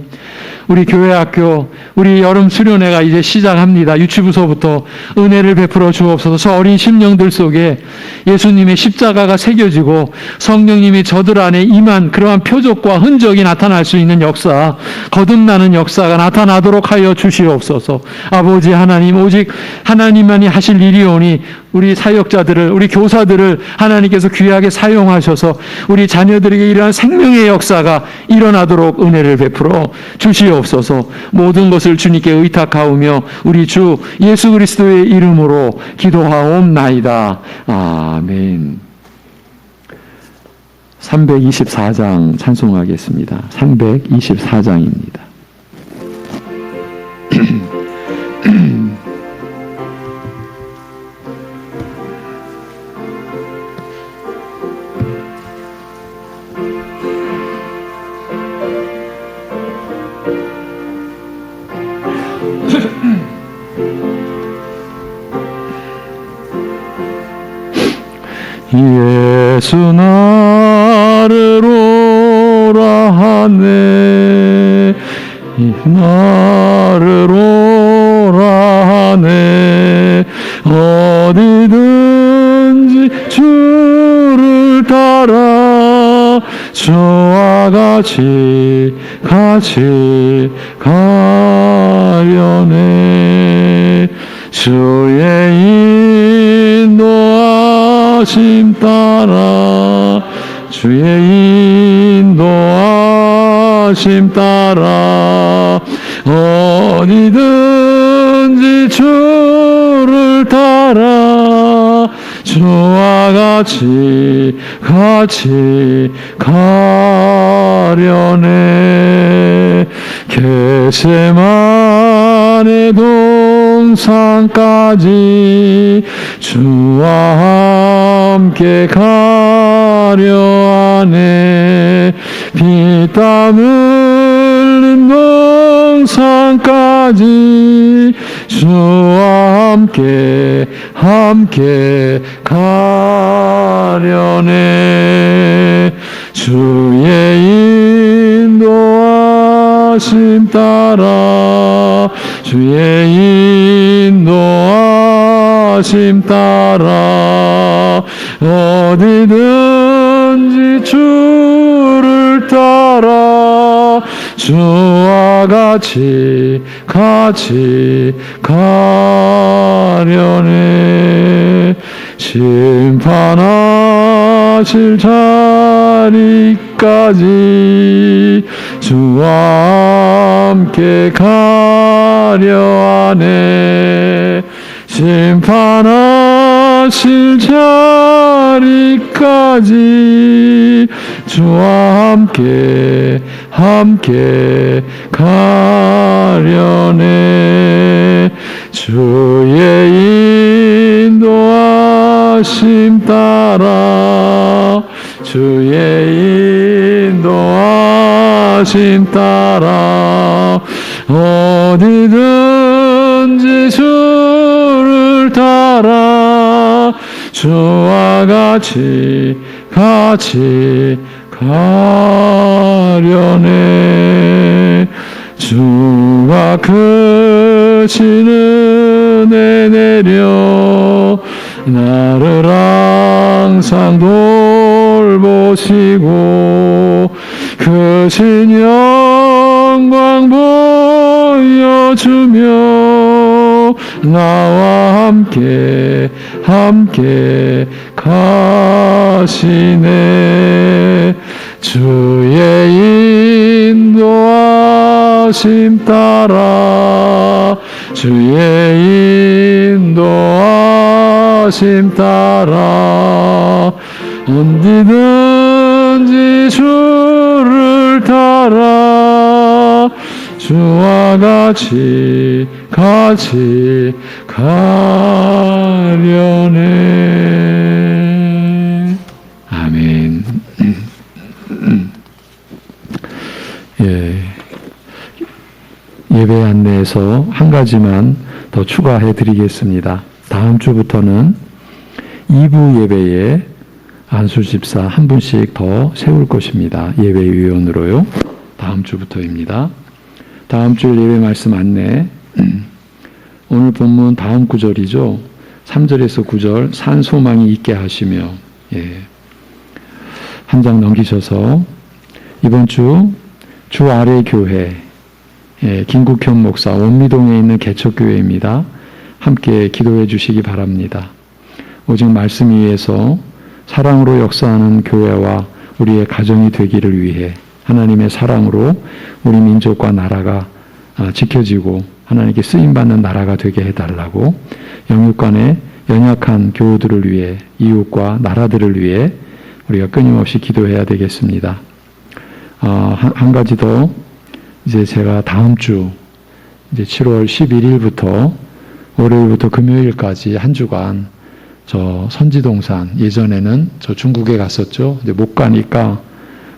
우리 교회 학교, 우리 여름 수련회가 이제 시작합니다. 유치부서부터 은혜를 베풀어 주옵소서. 저 어린 심령들 속에 예수님의 십자가가 새겨지고 성령님이 저들 안에 임한 그러한 표적과 흔적이 나타날 수 있는 역사, 거듭나는 역사가 나타나도록 하여 주시옵소서. 아버지 하나님, 오직 하나님만이 하실 일이오니 우리 사역자들을, 우리 교사들을 하나님께서 귀하게 사용하셔서 우리 자녀들에게 이러한 생명의 역사가 일어나도록 은혜를 베풀어 주시옵소서. 모든 것을 주님께 의탁하오며 우리 주 예수 그리스도의 이름으로 기도하옵나이다. 아멘. 324장 찬송하겠습니다. 324장입니다. 예수 나를 오라 하네, 나를 오라 하네. 어디든지 주를 따라 주와 같이 가려네. 주의 인도하심 따라, 주의 인도하심 따라 어디든지 주를 따라 주와 같이 가려네. 겟세마네 동산까지 주와 함께 가려 하네. 피땀 흘린 동산까지 주와 함께 가려네. 주의 인도하심 따라, 주의 인도하심 따라 어디든지 주를 따라 주와 같이 가려네. 심판하실 자리까지 주와 함께 가려 하네. 심판하실 자리까지 주와 함께 가려네. 주의 인도하심 따라, 주의 인도하심 따라 어디든지 주를 따라 주와 같이 가려네. 주가 크신 은혜 내려 나를 항상 돌보시고 크신 영광 보여주며 나와 함께 가시네. 주의 인도하심 따라, 주의 인도하심 따라 어디든지 주를 따라 주와 같이 가려네. 아멘. 예배 안내에서 한 가지만 더 추가해 드리겠습니다. 다음 주부터는 2부 예배에 안수 집사 한 분씩 더 세울 것입니다. 예배위원으로요. 다음 주부터입니다. 다음 주일 예배 말씀 안내. 오늘 본문 다음 구절이죠. 3절에서 9절 산 소망이 있게 하시며, 한 장 넘기셔서 이번 주 아래 교회, 김국현 목사 원미동에 있는 개척교회입니다. 함께 기도해 주시기 바랍니다. 오직 말씀 위에서 사랑으로 역사하는 교회와 우리의 가정이 되기를 위해 하나님의 사랑으로 우리 민족과 나라가 지켜지고 하나님께 쓰임받는 나라가 되게 해달라고 영육 간의 연약한 교우들을 위해 이웃과 나라들을 위해 우리가 끊임없이 기도해야 되겠습니다. 한 가지 더 이제 제가 다음 주 이제 7월 11일부터 월요일부터 금요일까지 한 주간 저 선지동산 예전에는 저 중국에 갔었죠. 근데 못 가니까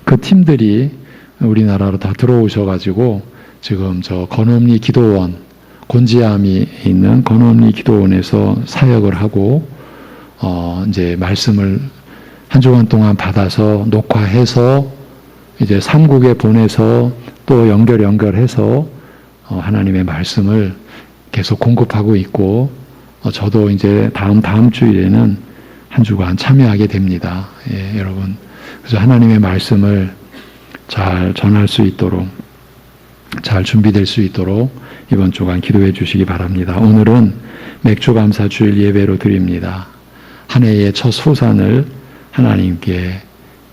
그 팀들이 우리나라로 다 들어오셔가지고 지금 저 건엄리 기도원 곤지암이 있는 건엄리 기도원에서 사역을 하고 이제 말씀을 한 주간 동안 받아서 녹화해서 이제 삼국에 보내서 또 연결해서 하나님의 말씀을 계속 공급하고 있고 저도 이제 다음 주일에는 한 주간 참여하게 됩니다. 여러분. 그래서 하나님의 말씀을 잘 전할 수 있도록 잘 준비될 수 있도록 이번 주간 기도해 주시기 바랍니다. 오늘은 맥주감사 주일 예배로 드립니다. 한 해의 첫 소산을 하나님께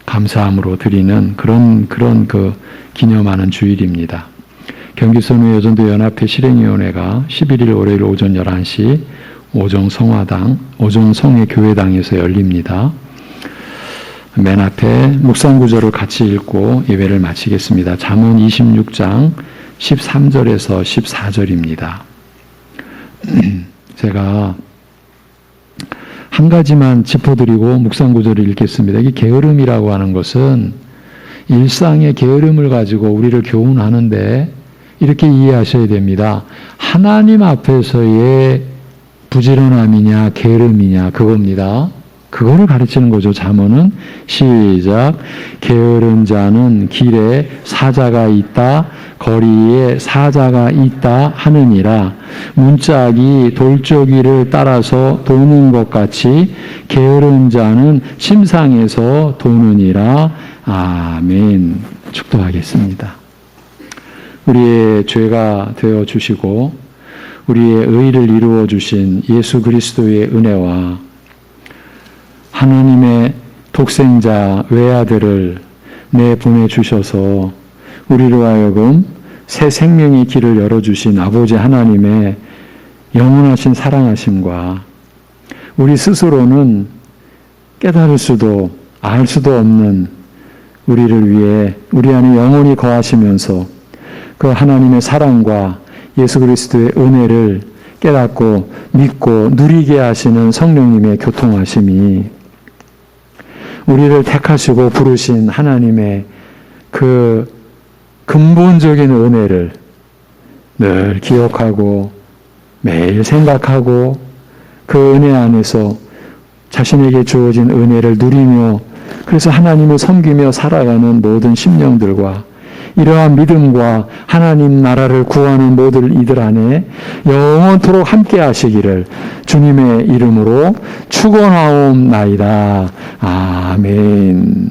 감사함으로 드리는 그런 그 기념하는 주일입니다. 경기선우 여전도 연합회 실행위원회가 11일 월요일 오전 11시 오정성회 교회당에서 열립니다. 맨 앞에 묵상구절을 같이 읽고 예배를 마치겠습니다. 잠언 26장 13절에서 14절입니다. 제가 한 가지만 짚어드리고 묵상구절을 읽겠습니다. 이 게으름이라고 하는 것은 일상의 게으름을 가지고 우리를 교훈하는데 이렇게 이해하셔야 됩니다. 하나님 앞에서의 부지런함이냐 게으름이냐 그겁니다. 그거를 가르치는 거죠. 잠언은 시작. 게으른 자는 길에 사자가 있다 거리에 사자가 있다 하느니라. 문짝이 돌저귀를 따라서 도는 것 같이 게으른 자는 침상에서 도느니라. 아멘. 축도하겠습니다. 우리의 죄가 되어주시고 우리의 의를 이루어 주신 예수 그리스도의 은혜와 하나님의 독생자 외아들을 내보내주셔서 우리로 하여금 새 생명의 길을 열어주신 아버지 하나님의 영원하신 사랑하심과 우리 스스로는 깨달을 수도 알 수도 없는 우리를 위해 우리 안에 영원히 거하시면서 그 하나님의 사랑과 예수 그리스도의 은혜를 깨닫고 믿고 누리게 하시는 성령님의 교통하심이 우리를 택하시고 부르신 하나님의 그 근본적인 은혜를 늘 기억하고 매일 생각하고 그 은혜 안에서 자신에게 주어진 은혜를 누리며 그래서 하나님을 섬기며 살아가는 모든 심령들과 이러한 믿음과 하나님 나라를 구하는 모든 이들 안에 영원토록 함께 하시기를 주님의 이름으로 축원하옵나이다. 아멘.